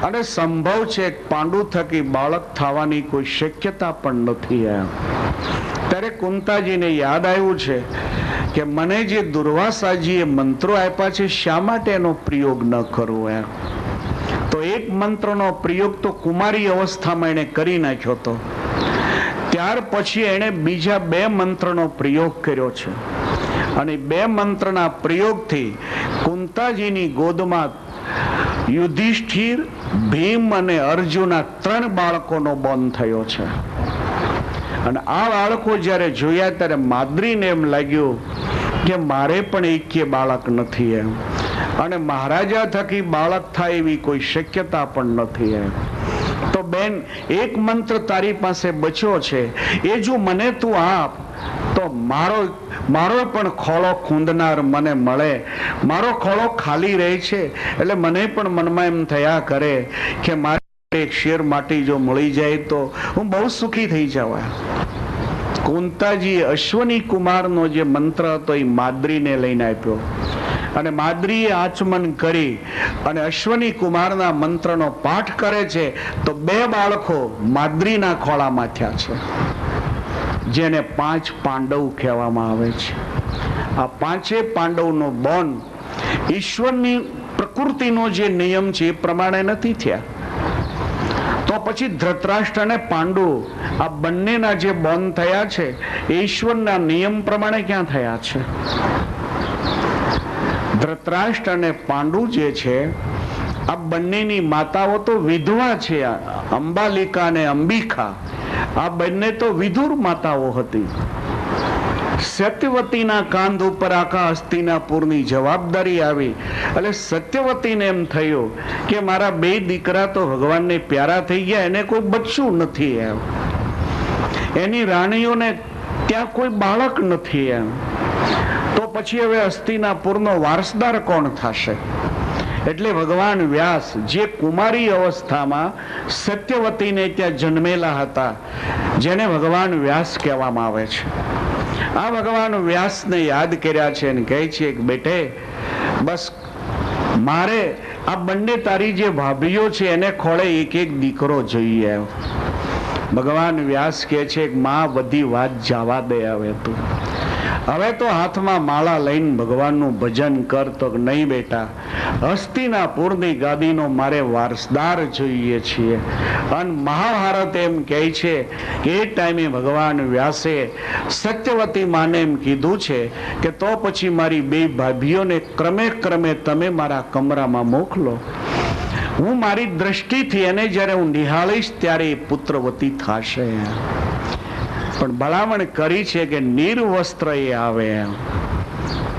અને સંભવ છે પાંડુ થકી બાળક થવાની કોઈ શક્યતા પણ નથી એમ. ત્યારે કુંતાજીને યાદ આવ્યું છે કે મને જે દુર્વાસાજીએ મંત્રો આપ્યા છે શા માટે એનો પ્રયોગ ન કરવો એમ. તો એક મંત્રનો પ્રયોગ તો કુમારી અવસ્થામાં એને કરી નાખ્યો હતો. ત્યાર પછી એને બીજા 2 મંત્રનો પ્રયોગ કર્યો છે, અને 2 મંત્રના પ્રયોગથી કુંતાજીની ગોદમાં યુધિષ્ઠિર, ભીમ અને અર્જુનના 3 બાળકોનો બોન થયો છે. અને આ બાળકો જ્યારે જોયા ત્યારે માદ્રીને એમ લાગ્યું કે મારે પણ એકે બાળક નથી એમ, અને મહારાજા થકી બાળક થાય એવી કોઈ શક્યતા પણ નથી એમ. તો બેન, એક મંત્ર તારી પાસે બચ્યો છે, એ જો મને તું આપ તો મારો પણ ખોળો ખૂંદનાર મને મળે. મારો ખોળો ખાલી રહે છે એટલે મને પણ મનમાં એમ થયા કરે કે મારે એક શેર માટી જો મળી જાય તો હું બહુ સુખી થઈ જવા. કુંતાજી અશ્વની કુમારનો જે મંત્ર હતો એ માદ્રીને લઈને આપ્યો, અને માદ્રીએ આચમન કરી અને અશ્વની કુમારના મંત્રનો પાઠ કરે છે તો 2 બાળકો માદ્રીના ખોળામાં થયા છે, જેને 5 પાંડવ કહેવામાં આવે છે. આ 5 પાંડવનો બોન ઈશ્વરની પ્રકૃતિનો જે નિયમ છે એ પ્રમાણે નથી થયા. તો પછી ધૃતરાષ્ટ્ર અને પાંડુ આ બંનેના જે બોન થયા છે એ ઈશ્વરના નિયમ પ્રમાણે ક્યાં થયા છે? ધૃતરાષ્ટ્ર અને પાંડુ જે છે આ બંનેની માતાઓ તો વિધવા છે. અંબાલિકા અને અંબિકા આ બંને તો વિધુર માતાઓ હતી. સત્યવતીના કાંધ ઉપર આખા હસ્તિનાપુરની જવાબદારી આવી એટલે સત્યવતીને એમ થયું કે મારા 2 દીકરા તો ભગવાનને પ્યારા થઈ ગયા, એને કોઈ બચ્ચું નથી એમ, એની રાણીઓને ત્યાં કોઈ બાળક નથી એમ. તો પછી હવે હસ્તિનાપુરનો વારસદાર કોણ થશે? એટલે ભગવાન વ્યાસ, જે કુમારી અવસ્થામાં સત્યવતીને ત્યાં જન્મેલા હતા, જેને ભગવાન વ્યાસ કહેવામાં આવે છે, આ ભગવાન વ્યાસને યાદ કર્યા છે અને કહે છે કે બેટે, બસ મારે આ બંને તારી જે ભાભીઓ છે એને ખોળે એક દીકરો જોઈએ. ભગવાન વ્યાસ કહે છે કે માં, બધી વાત જવા દે, હવે તો હાથમાં માળા લઈને ભગવાનનું ભજન કર. તો નહીં બેટા, હસ્તિનાપુરની ગાદીનો મારે વારસદાર જોઈએ છીએ. અને મહાભારત એમ કહે છે કે એ ટાઈમે ભગવાન વ્યાસે સત્યવતી માને એમ કીધું છે કે તો પછી મારી 2 ભાભીઓને ક્રમે ક્રમે તમે મારા કમરામાં મોકલો. હું મારી દ્રષ્ટિથી એને જ્યારે હું નિહાળીશ ત્યારે એ પુત્રવતી થશે. પણ ભલામણ કરી છે કે નિર્વસ્ત્ર એ આવે.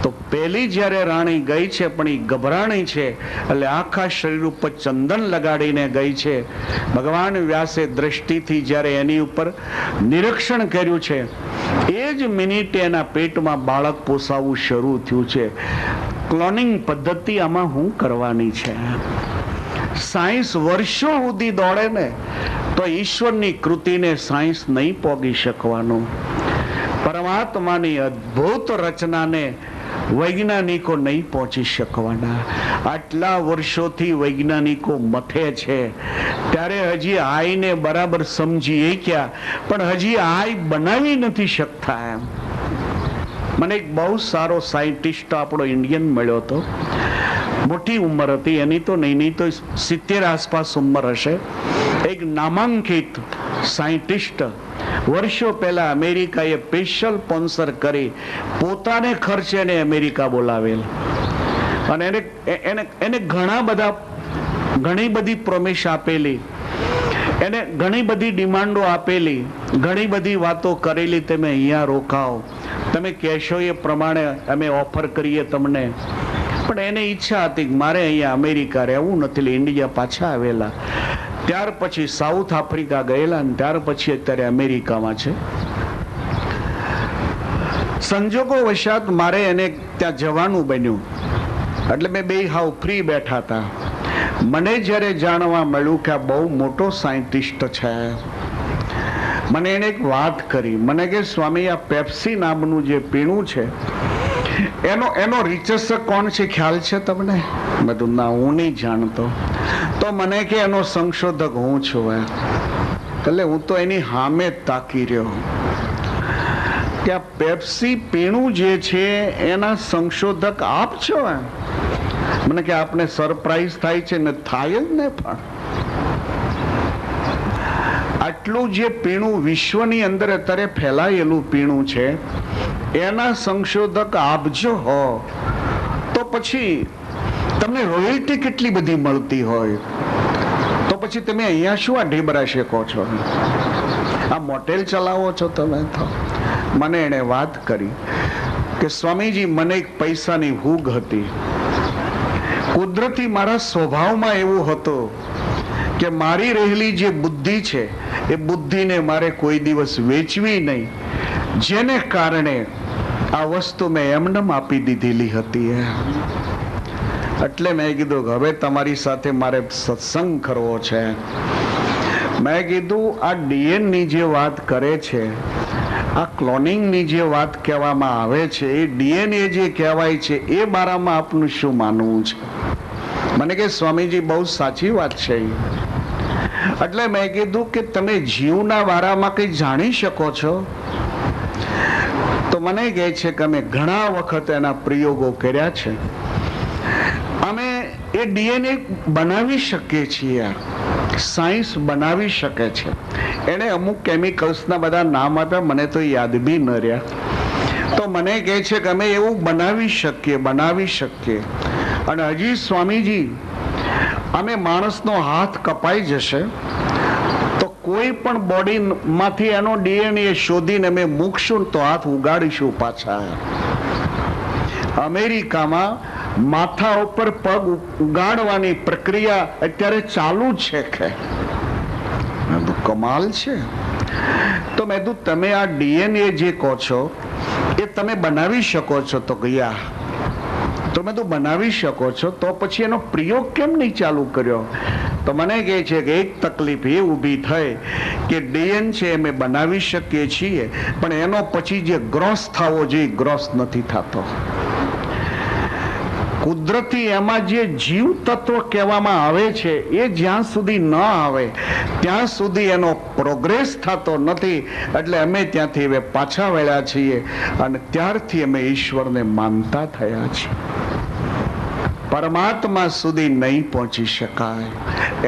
તો પહેલી જ્યારે રાણી ગઈ છે પણ એ ગભરાણી છે એટલે આખા શરીર ઉપર ચંદન લગાડીને ગઈ છે. ભગવાન વ્યાસે દ્રષ્ટિથી જ્યારે એની ઉપર નિરીક્ષણ કર્યું છે એ જ મિનિટે એના પેટમાં બાળક પોસાવું શરૂ થયું છે. ક્લોનિંગ પદ્ધતિ આમાં હું કરવાની છે? સાયન્સ વર્ષો સુધી દોડે ને તો ઈશ્વરની કૃતિને સાયન્સ નહીં પોગી શકવાનું. પરમાત્માની અદ્ભુત રચનાને વૈજ્ઞાનિકો નહીં પહોંચી શકવાના. આટલા વર્ષોથી વૈજ્ઞાનિકો મથે છે ત્યારે હજી આઈને બરાબર સમજીએ ક્યાં, પણ હજી આઈ બનાવી નથી શકતા. એમ મને એક બહુ સારો સાયન્ટિસ્ટ આપણો ઇન્ડિયન મળ્યો હતો. મોટી ઉંમર હતી એની, તો નહીં તો 70 આસપાસ ઉંમર હશે. એક નામાંકિત સાયન્ટિસ્ટ વર્ષો પહેલા અમેરિકાએ સ્પેશિયલ સ્પોન્સર કરી પોતાને ખર્ચે એને અમેરિકા બોલાવેલ, અને એને ઘણી બધી પ્રોમિસ આપેલી, એને ઘણી બધી ડિમાન્ડો આપેલી, ઘણી બધી વાતો કરેલી, તમે અહીંયા રોકાઓ, તમે કહેશો એ પ્રમાણે અમે ઓફર કરીએ તમને. પણ એને ઈચ્છા હતી કે મારે અહીંયા અમેરિકા રહેવું નથી, ઇન્ડિયા પાછા આવેલા. ત્યાર પછી સાઉથ આફ્રિકા ગયેલા, અને ત્યાર પછી અત્યારે અમેરિકામાં છે. સંજોગો વશાત મારે એને ત્યાં જવાનું બન્યું, એટલે મેં બે હાવ ફ્રી બેઠા હતા. મને જ્યારે જાણવા મળ્યું કે આ બહુ મોટો સાયન્ટિસ્ટ છે, મને એને એક વાત કરી. મને કે સ્વામી, આ પેપ્સી નામનું જે પીણું છે એનો રિસર્ચર કોણ છે ખ્યાલ છે તમને? મેં તો ના, હું નહીં જાણતો. તો મને કે એનો સંશોધક હું છું. એટલે હું તો એની સામે તાકી રહ્યો કે આ પેપ્સી પીણું જે છે એના સંશોધક આપ છો? મને કે આપને સરપ્રાઈઝ થાય છે ને? થાય જ ને. પણ આટલું જે પીણું વિશ્વની અંદર અત્યારે ફેલાયેલું પીણું છે એના સંશોધક આપજો હો, તો પછી તમને રોયલ્ટી કેટલી બધી મળતી હોય, તો પછી તમે અહીંયા શું આ ઢીબરા શેકો છો? આ મોટેલ ચલાવો છો તમે? તો મને એને વાત કરી કે સ્વામીજી, મને એક પૈસાની હૂગ હતી. કુદરતી મારા સ્વભાવમાં એવું હતું કે મારી રહેલી જે બુદ્ધિ છે એ બુદ્ધિને મારે કોઈ દિવસ વેચવી નહીં, જેને કારણે આ વસ્તુ મેં એમનેમ આપી દીધેલી હતી. એટલે મેં કીધું કે હવે તમારી સાથે મારે સત્સંગ કરવો છે. મેં કીધું આ ડીએન ની જે વાત કરે છે, આ ક્લોનિંગ ની જે વાત કહેવામાં આવે છે, એ ડીએનએ જે કહેવાય છે એ બારામાં આપનું શું માનવું છે? મને કે સ્વામીજી, બહુ સાચી વાત છે. એટલે મેં કીધું કે તમે જીવના બારામાં કઈ જાણી શકો છો? તો મને કહે છે કે અમે ઘણા વખત એના પ્રયોગો કર્યા છે, અમે એ ડીએનએ બનાવી શકીએ છીએ. સાયન્સ બનાવી શકે છે. એને અમુક કેમિકલ્સના બધા નામ આપ્યા, મને તો યાદ બી ન રહ્યા. તો મને કહે છે કે અમે એવું બનાવી શકીએ. અને હજી સ્વામીજી, અમે માણસનો હાથ કપાઈ જશે તો કોઈ પણ બોડીમાંથી એનો ડીએનએ શોધીને અમે મૂકશું તો હાથ ઉગાડીશું પાછા. અમેરિકામાં માથા ઉપર પગ ઉગાડવાની પ્રક્રિયા અત્યારે ચાલુ છે. કમાલ છે. તો મેં કીધું તમે આ ડીએનએ જે કહો છો એ તમે બનાવી શકો છો? તો ગયા તો મેં તો બનાવી શકો છો, તો પછી એનો પ્રયોગ કેમ નહીં ચાલુ કર્યો? તો મને કહે છે કે એક તકલીફ એ ઊભી થઈ કે ડીએન છે અમે બનાવી શકીએ છીએ, પણ એનો પછી જે ગ્રોસ થવો જોઈએ ગ્રોસ નથી થતો. કુદરતી એમાં જે જીવ તત્વ કહેવામાં આવે છે એ જ્યાં સુધી ન આવે ત્યાં સુધી એનો પ્રોગ્રેસ થતો નથી. એટલે અમે ત્યાંથી હવે પાછા વળ્યા છીએ અને ત્યારથી અમે ઈશ્વરને માનતા થયા છીએ. પરમાત્મા સુધી નહીં પહોંચી શકાય.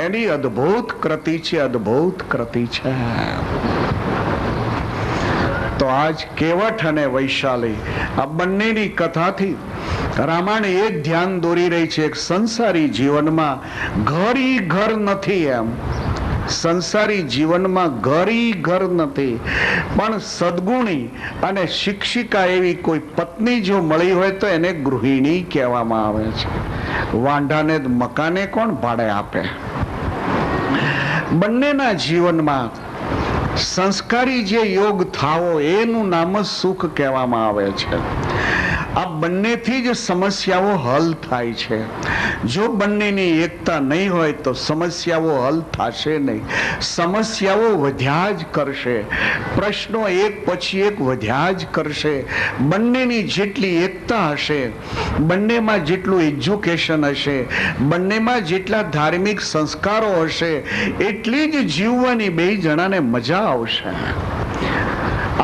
એની અદ્ભુત કૃતિ છે, અદ્ભુત કૃતિ છે. તો આજ કેવટ અને વૈશાલી આ બંનેની કથાથી રામાયણ એ ધ્યાન દોરી રહી છે કે સંસારી જીવનમાં ઘર નથી. એમ સંસારી જીવનમાં ઘર નથી, પણ સદગુણી અને શિક્ષિકા એવી કોઈ પત્ની જો મળી હોય તો એને ગૃહિણી કહેવામાં આવે છે. વાંઢાને મકાને કોણ ભાડે આપે? બંનેના જીવનમાં સંસ્કારી જે યોગ થાવો એનું નામ જ સુખ કહેવામાં આવે છે. આ બંનેથી જ સમસ્યાઓ હલ થાય છે. જો બંનેની એકતા નહીં હોય તો સમસ્યાઓ હલ થશે નહીં. સમસ્યાઓ વધ્યા જ કરશે, પ્રશ્નો એક પછી એક વધ્યા જ કરશે. બંનેની જેટલી એકતા હશે, બંનેમાં જેટલું એજ્યુકેશન હશે, બંનેમાં જેટલા ધાર્મિક સંસ્કારો હશે, એટલી જ જીવવાની બે જણાને મજા આવશે.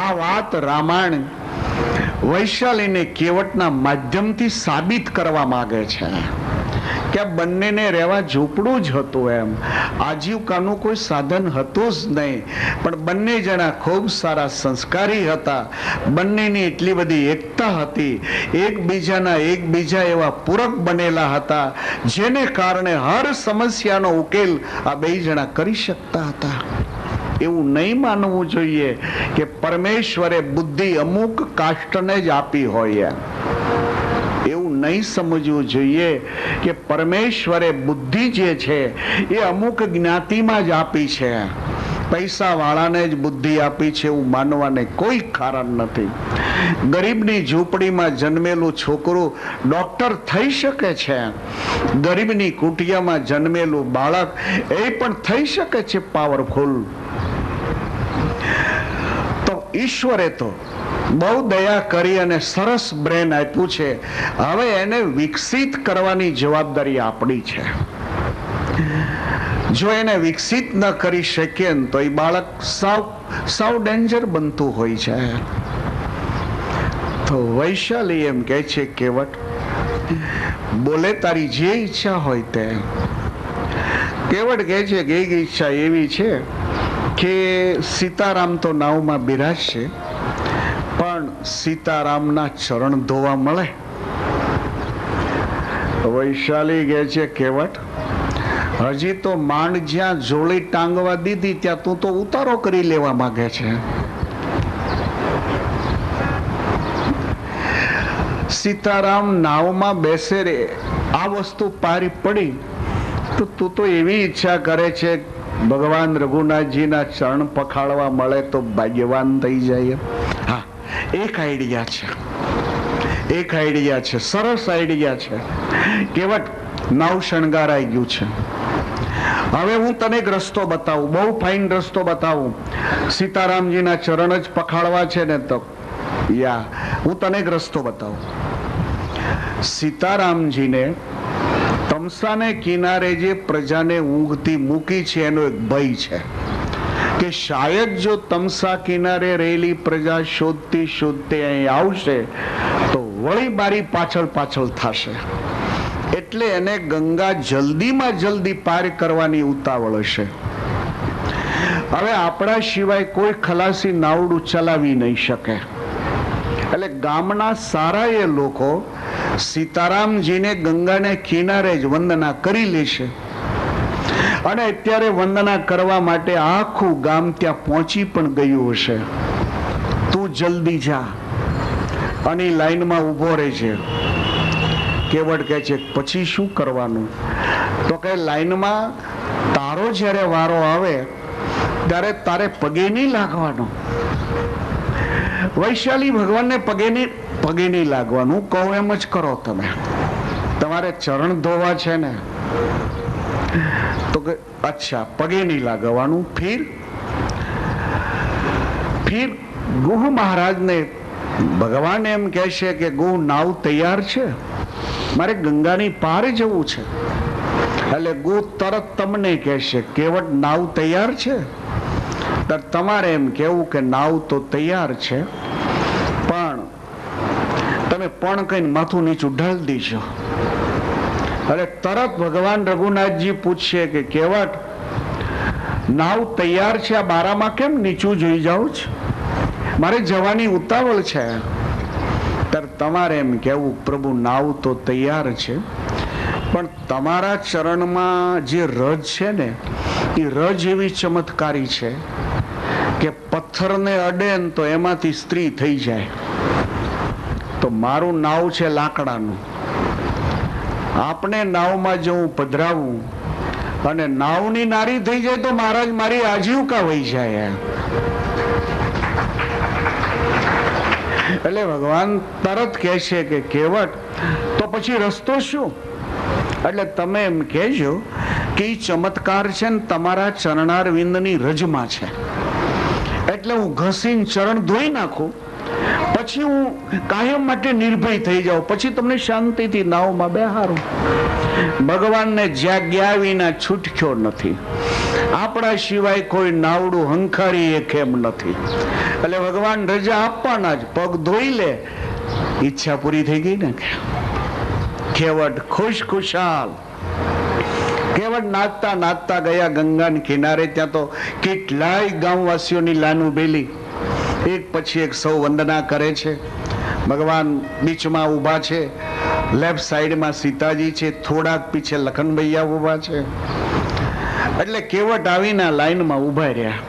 આ વાત રામાયણ વૈશાલીને કેવટના માધ્યમથી સાબિત કરવા માંગે છે કે બંનેને રહેવા ઝૂંપડું જ હતું. એમ આજીવિકાનું કોઈ સાધન હતું જ નહીં, પણ બંને જણા ખૂબ સારા સંસ્કારી હતા. બંનેની એટલી બધી એકતા હતી, એકબીજા એવા પૂરક બનેલા હતા, જેને કારણે હર સમસ્યાનો ઉકેલ આ બે જણા કરી શકતા હતા. એવું નહીં માનવું જોઈએ કે પરમેશ્વરે બુદ્ધિ અમુક કાષ્ટને જ આપી હોય. એવું નહીં સમજવું જોઈએ કે પરમેશ્વરે બુદ્ધિ જે છે એ અમુક જ્ઞાતિમાં જ આપી છે, પૈસા વાળાને જ બુદ્ધિ આપી છે એવું માનવાને કોઈ કારણ નથી. ગરીબની ઝૂંપડીમાં જન્મેલું છોકરું ડોક્ટર થઈ શકે છે, ગરીબની કુટિયામાં જન્મેલું બાળક એ પણ થઈ શકે છે પાવરફુલ. તો ઈશ્વરે તો બહુ દયા કરી અને સરસ બ્રેન આપ્યું છે. હવે એને વિકસિત કરવાની જવાબદારી આપણી છે. જો એને વિકસિત ન કરી શકીએ તો એ બાળક સાવ ડેન્જર બનતું હોય છે. તો વૈશાલી એમ કહે છે, કેવટ બોલે તારી જે ઈચ્છા હોય તે. કેવટ કહે છે કે એક ઈચ્છા એવી છે કે સીતારામ તો નાવમાં બિરાજશે, પણ સીતારામના ચરણ ધોવા મળે. વૈશાલી કહે છે, કેવટ હજી તો માંડ જ્યાં જોડી ટાંગવા દીધી ત્યાં તું તો ઉતારો કરી લેવા માંગે છે. સીતારામ નાવમાં બેસે રે, આ વસ્તુ પારી પડી તો તું તો એવી ઈચ્છા કરે છે ભગવાન રઘુનાથજીના ચરણ પખાળવા મળે તો ભાગ્યવાન થઈ જાય. હા, એક આઈડિયા છે, સરસ આઈડિયા છે. કેવટ નાવ શણગારાઈ ગયું છે. હવે હું તને એક રસ્તો બતાવું, બહુ ફાઇન રસ્તો બતાવું. સીતારામજીના ચરણ જ પખાળવા છે ને, તો હું તને એક રસ્તો બતાવું. સીતારામજીને તમસાને કિનારે જે પ્રજાને ઊંઘતી મૂકી છે એનો એક ભય છે કે શાયદ જો તમસા કિનારે રહેલી પ્રજા શોધતી અહીં આવશે તો વળી મારી પાછળ થશે. એટલે એને ગંગા જલ્દીમાં જલ્દી પાર કરવાની ઉતાવળ હશે. હવે આપણા સિવાય કોઈ ખલાસી નાવડું ચલાવી નહીં શકે. એટલે ગામના સારા એ લોકો સીતારામજીને ગંગાને કિનારે જ વંદના કરી લેશે. અને અત્યારે વંદના કરવા માટે આખું ગામ ત્યાં પહોંચી પણ ગયું હશે. તું જલ્દી જા અને લાઈનમાં ઉભો રહેજે. કેવટ કહે છે, પછી શું કરવાનું? તો કે લાઈનમાં તારો જ્યારે વારો આવે ત્યારે તારે પગે નહીં લાગવાનો. વૈશાલી ભગવાનને પગે નહીં લાગવાનું, કહું એમ જ કરો. તમે તમારે ચરણ ધોવા છે ને, તો કે અચ્છા પગે નહીં લાગવાનું. ફિર ગુહ મહારાજને ભગવાન એમ કહેશે કે ગુહ નાવ તૈયાર છે, મારે ગંગાની પાર જવું છે. એટલે ગુહ તરત તમને કહેશે, કેવટ નાવ તૈયાર છે? તમારે એમ કેવું કે નાવ તો તૈયાર છે, પણ તમે પણ કહીને માથું નીચું ઢાળી દીજો. એટલે તરત ભગવાન રઘુનાથજી પૂછશે કે કેવટ નાવ તૈયાર છે, આ બારામાં કેમ નીચું જોઈ જાવ છો? મારે જવાની ઉતાવળ છે. ત્યારે તમારે એમ કેવું, પ્રભુ નાવ તો તૈયાર છે, પણ તમારા ચરણમાં જે રજ છે ને એ રજ એવી ચમત્કારી છે કે પથ્થરને અડે ને તો એમાંથી સ્ત્રી થઈ જાય. તો મારું નાવ છે લાકડાનું, આપણે નાવમાં જો હું પધરાવું અને નાવની નારી થઈ જાય તો મહારાજ મારી આજીવિકા વહી જાય. એટલે ભગવાન તરત કહે છે કે કેવટ તો પછી રસ્તો શું? એટલે તમે એમ કહેજો કે એ ચમત્કાર છે ને તમારા ચરણારવિંદની રજમાં છે, એટલે હું ઘસીને ચરણ ધોઈ નાખું, પછી હું કાયમ માટે નિર્ભય થઈ જાઉં, પછી તમને શાંતિથી નાવમાં બેહારું. ભગવાનને જ્યાં ગયા વિના છૂટક્યો નથી. આપણા સિવાય કોઈ નાવડું હંકારી એક એમ નથી. એટલે ભગવાન રજા આપવાના જ, પગ ધોઈ લે, ઈચ્છા પૂરી થઈ ગઈ ને. કેવટ ખુશ ખુશાલ. કેવટ નાચતા નાચતા ગયા ગંગાના કિનારે. ત્યાં તો કેટલાય ગામવાસીઓની લાન ઉભેલી, એક પછી એક સૌ વંદના કરે છે. ભગવાન બીચમાં ઊભા છે, લેફ્ટ સાઈડમાં સીતાજી છે, થોડાક પીછે લખનભૈયા ઊભા છે. એટલે કેવટ આવીને લાઈનમાં ઊભા રહ્યા.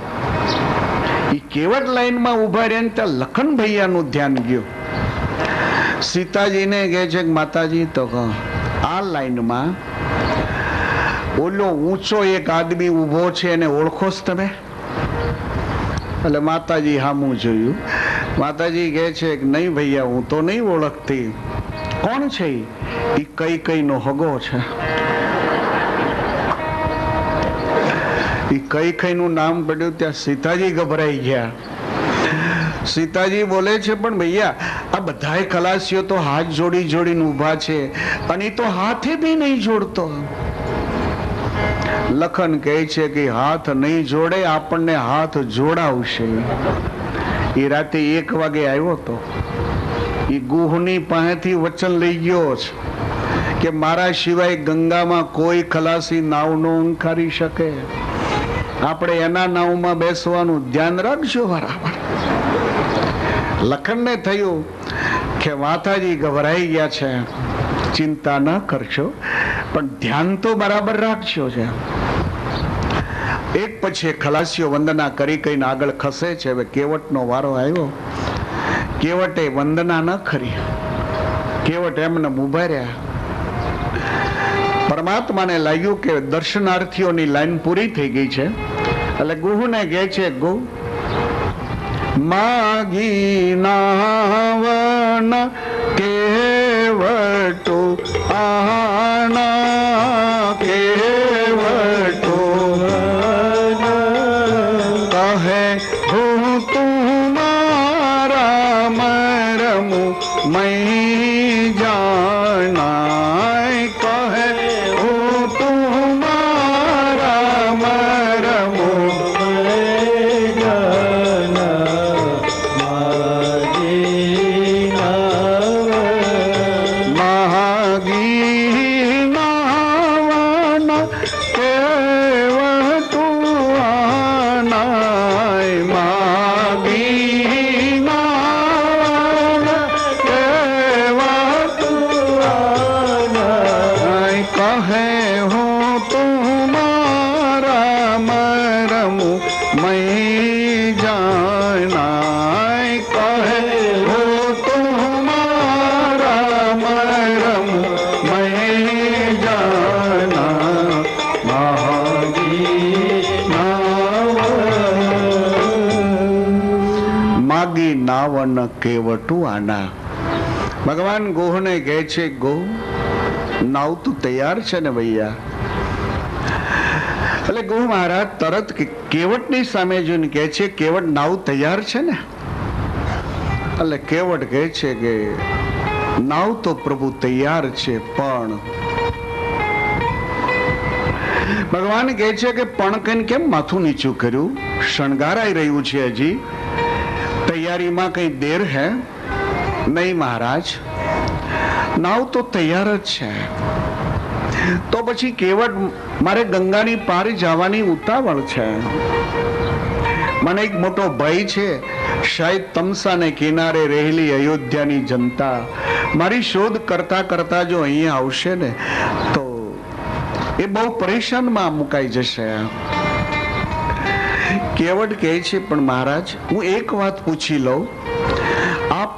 એ કેવટ લાઈનમાં ઊભા રહ્યા ને ત્યાં લખનભૈયાનું ધ્યાન ગયું. સીતાજીને કહે છે કે માતાજી, તો આ લાઈનમાં ઓલો ઊંચો એક આદમી ઊભો છે, એને ઓળખો છો તમે? એટલે માતાજી હામું જોયું. માતાજી કહે છે કે નહીં ભૈયા, હું તો નહીં ઓળખતી. કોણ છે? એ કઈ નો હગો છે. એ કઈ નું નામ પડ્યું ત્યાં સીતાજી ગભરાઈ ગયા. સીતાજી બોલે છે પણ ભૈયા, આ બધાય ખલાસીઓ તો હાથ જોડી જોડીને ઊભા છે, અને તો હાથે બી નહીં જોડતો. લખન કહે છે કે હાથ નહીં જોડે, આપણને હાથ જોડાવશે. એ રાતે 1 વાગે આવ્યો તો એ ગુહની પાસેથી વચન લઈ ગયો છે કે મારા સિવાય ગંગામાં કોઈ ખલાસી નાવ ન અંકારી શકે. આપણે એના નાવમાં બેસવાનું ધ્યાન રાખજો બરાબર. લખનને થયું કે માતાજી ગભરાઈ ગયા છે, ચિંતા ન કરશો, પણ ધ્યાન તો બરાબર રાખજો છે. એક પછી ખલાસીઓ વંદના કરી કઈને આગળ ખસે છે. હવે કેવટનો વારો આવ્યો. કેવટે વંદના ન કરી. કેવટ એમને ઉભા રહ્યા. પરમાત્માને લાગ્યું કે દર્શનાર્થીઓની લાઈન પૂરી થઈ ગઈ છે. એટલે ગુહને કહે છે, ગુ માગી નાવન કેવટો આના કેવટો કહે હું તુમારા મરમુ મૈ જાનાય. કહે હું તુમારા મરમુ નાવન કેવટું આના. ભગવાન ગોહને કહે છે, ગો નાવ તો તૈયાર છે ને ભૈયા. એટલે ગો મહારાજ તરત કેવટની સામે જોઈને કહે છે, કેવટ નાવ તૈયાર છે ને? એટલે કેવટ કહે છે કે નાવ તો પ્રભુ તૈયાર છે, પણ ભગવાન કહે છે કે પણ કઈને કેમ માથું નીચું કર્યું? શણગારાઈ રહ્યું છે, હજી તૈયારીમાં કઈ દેર હે? નહીં મહારાજ, નાવ તો તૈયાર જ છે. તો પછી કેવટ મારે ગંગાની પાર જવાની ઉતાવળ છે. મને એક મોટો ભય છે, શાયદ તમસાને કિનારે રહેલી અયોધ્યાની જનતા મારી શોધ કરતા કરતા જો અહીંયા આવશે ને તો એ બહુ પરેશાનમાં મુકાઈ જશે. કેવટ કહે છે, પણ મહારાજ હું એક વાત પૂછી લઉં. આપ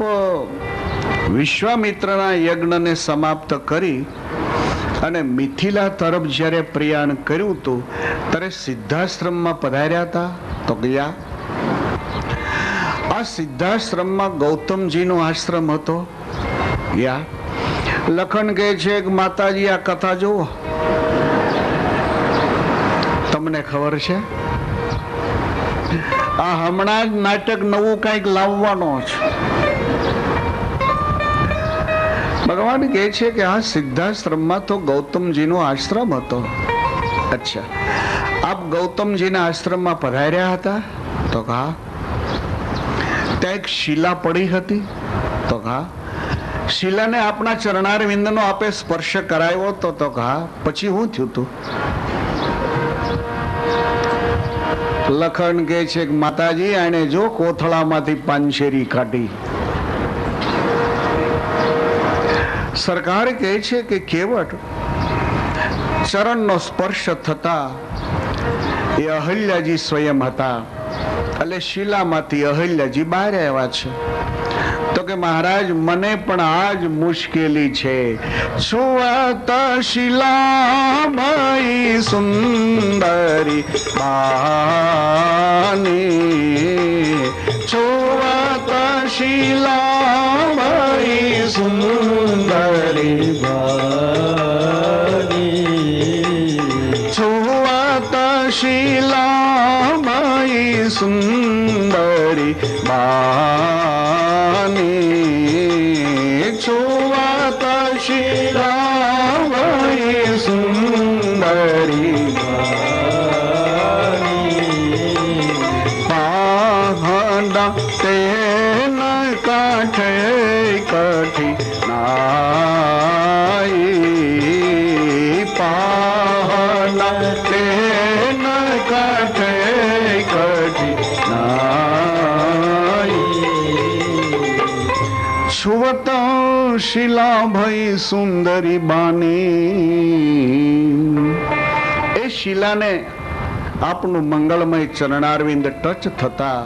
વિશ્વામિત્રના યજ્ઞને સમાપ્ત કરી અને મિથિલા તરફ જ્યારે પ્રયાણ કર્યું હતું ત્યારે સિદ્ધાશ્રમમાં પધાર્યા હતા? તો ગયા. આ સિદ્ધાશ્રમમાં ગૌતમજીનો આશ્રમ હતો. યા લખન કહે છે કે માતાજી આ કથા જુઓ, તમને ખબર છે આ હમણાં જ નાટક નવું કઈક લાવવાનો છે. ભગવાન કહે છે કે આ સિદ્ધાશ્રમમાં તો ગૌતમજીનો આશ્રમ હતો. અચ્છા, આપ ગૌતમજીના આશ્રમમાં પધાર્યા હતા? તો હા. ત્યાં એક શિલા પડી હતી? તો હા. શિલાને આપના ચરણારવિંદનો આપે સ્પર્શ કરાયો હતો? તો હા. પછી શું થયું તું? લખન કહે છે કે માતાજી એને જો કોથળામાંથી પાંચેરી કાઢી. સરકાર કહે છે કે કેવટ ચરણનો સ્પર્શ થતા એ અહલ્યાજી સ્વયં હતા, એટલે શિલામાંથી અહલ્યાજી બહાર આવ્યા છે. તો કે મહારાજ મને પણ આ જ મુશ્કેલી છે. છુવાતા શિલામયી સુંદરી બાની, છુવાતા શિલામયી સુંદરી બાની, છુવાતા શિલામયી સુંદરી બાની, છુવાતા શિલામયી સુંદરી બાની, પાહડા તેન કાંઠે કઠી નાઈ, પાહડા તેન કાંઠે કઠી છુવતા શિલા ભઈ સુંદરી બાની. એ શિલાને આપનું મંગળમય ચરણારવિંદ ટચ થતા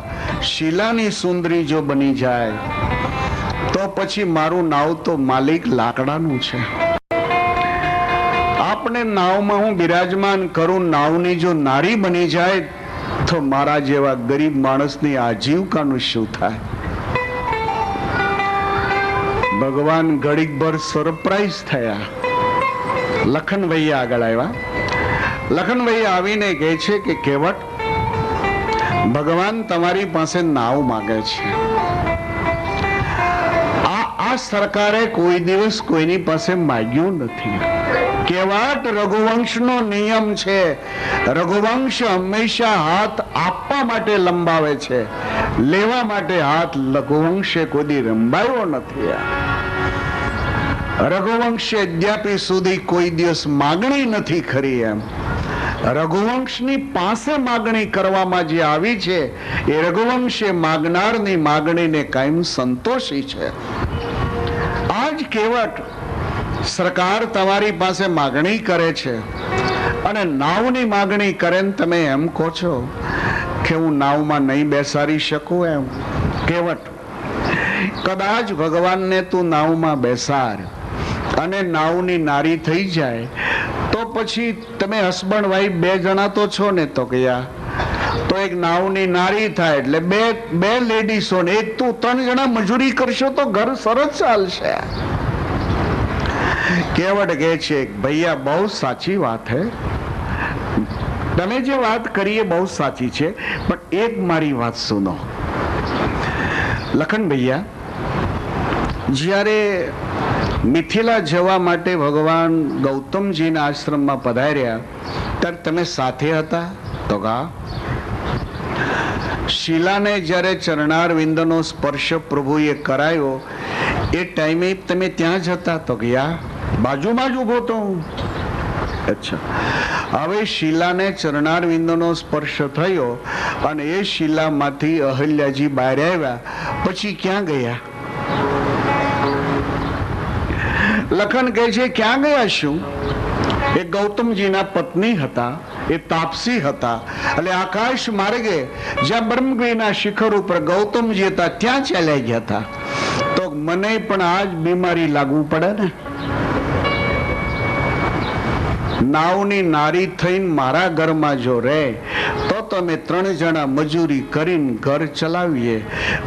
શિલાની સુંદરી જો બની જાય તો પછી મારું નાવ તો માલિક લાકડાનું છે. આપને નાવમાં હું બિરાજમાન કરું, નાવની જો નારી બની જાય તો મારા જેવા ગરીબ માણસની આજીવિકાનું શું થાય? ભગવાન ઘડીકભર સરપ્રાઈઝ થયા. લખનભાઈ આગળ આવ્યા. લખનભાઈ આવીને કહે છે કે કેવટ ભગવાન તમારી પાસે નાવ માંગે છે. આ સરકારે કોઈ દિવસ કોઈની પાસે માંગ્યું નથી. કેવટ રઘુવંશનો નિયમ છે, રઘુવંશ હંમેશા હાથ આપવા માટે લંબાવે છે, લેવા માટે હાથ રઘુવંશે કોઈ લંબાવ્યો નથી. રઘુવંશે અદ્યાપી સુધી કોઈ દિવસ માગણી નથી કરી. એમ રઘુવંશની પાસે માગણી કરવામાં જે આવી છે એ રઘુવંશે માગનારની માગણીને કાયમ સંતોષી છે. આજ કેવટ સરકાર તમારી પાસે માગણી કરે છે અને નાવની માગણી કરે ને તમે એમ કહો છો કે હું નાવમાં નહીં બેસાડી શકું. એમ કેવટ કદાચ ભગવાનને તું નાવમાં બેસાડ અને નાવની નારી થઈ જાય તો પછી તમે હસબન્ડ વાઈફ બે જણા તો છો ને? તો કયા તો એક નાવની નારી થાય એટલે બે લેડીસો ને એક તું, ત્રણ જણા મજૂરી કરશો તો ઘર સરસ ચાલશે. કેવટ કહે છે ભૈયા બહુ સાચી વાત હે, તમે જે વાત કરી એ બહુ સાચી છે, પણ એક મારી વાત સુનો. લખન ભૈયા જ્યારે મિથિલા જવા માટે ભગવાન ગૌતમજીના આશ્રમમાં પધાર્યા ત્યારે તમે સાથે હતા? તો કા. શિલાને જ્યારે ચરણારવિંદનો સ્પર્શ પ્રભુએ કરાયો એ ટાઈમે તમે ત્યાં જ હતા? તો ગયા બાજુમાં જ ઉભો તો. અચ્છા, હવે શિલાને ચરણારવિંદનો સ્પર્શ થયો અને એ શિલામાંથી અહલ્યાજી બહાર આવ્યા, પછી ક્યાં ગયા? લખન કહે છે ક્યાં ગયા? શું એ ગૌતમજીના પત્ની હતા, એ તાપસી હતા, એટલે આકાશ માર્ગે જ્યાં બ્રહ્મગીરીના શિખર ઉપર ગૌતમજી હતા ત્યાં ચાલ્યા ગયા હતા. તો મને પણ આ જ બીમારી લાગવું પડે ને. નાવની નારી થઈને મારા ઘરમાં જો રહે તો અમે 3 જણા મજૂરી કરીને ઘર ચલાવીએ,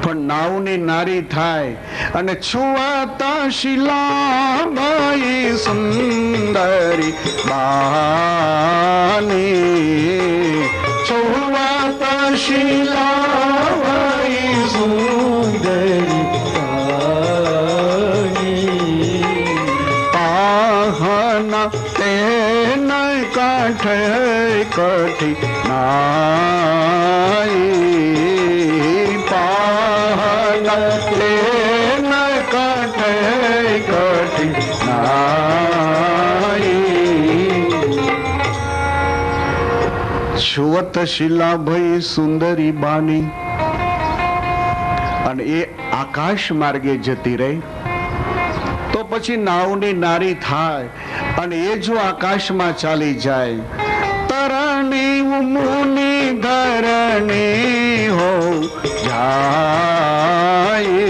પણ નાવની નારી થાય અને છુવાતા શિલાબાઈ સુંદરી બાની, છુવાતા શિલાબાઈ સુંદરી બાની, પાહના તેને કાંઠે કઠી નાઈ, પાહના તેને કાંઠે કઠી નાઈ, છુવત શિલાભાઈ સુંદરી બાની. અને એ આકાશ માર્ગે જતી રહી તો પછી નાવની નારી થાય અને એ જો આકાશમાં ચાલી જાય, તરણી મુની ધરણી હો જાય,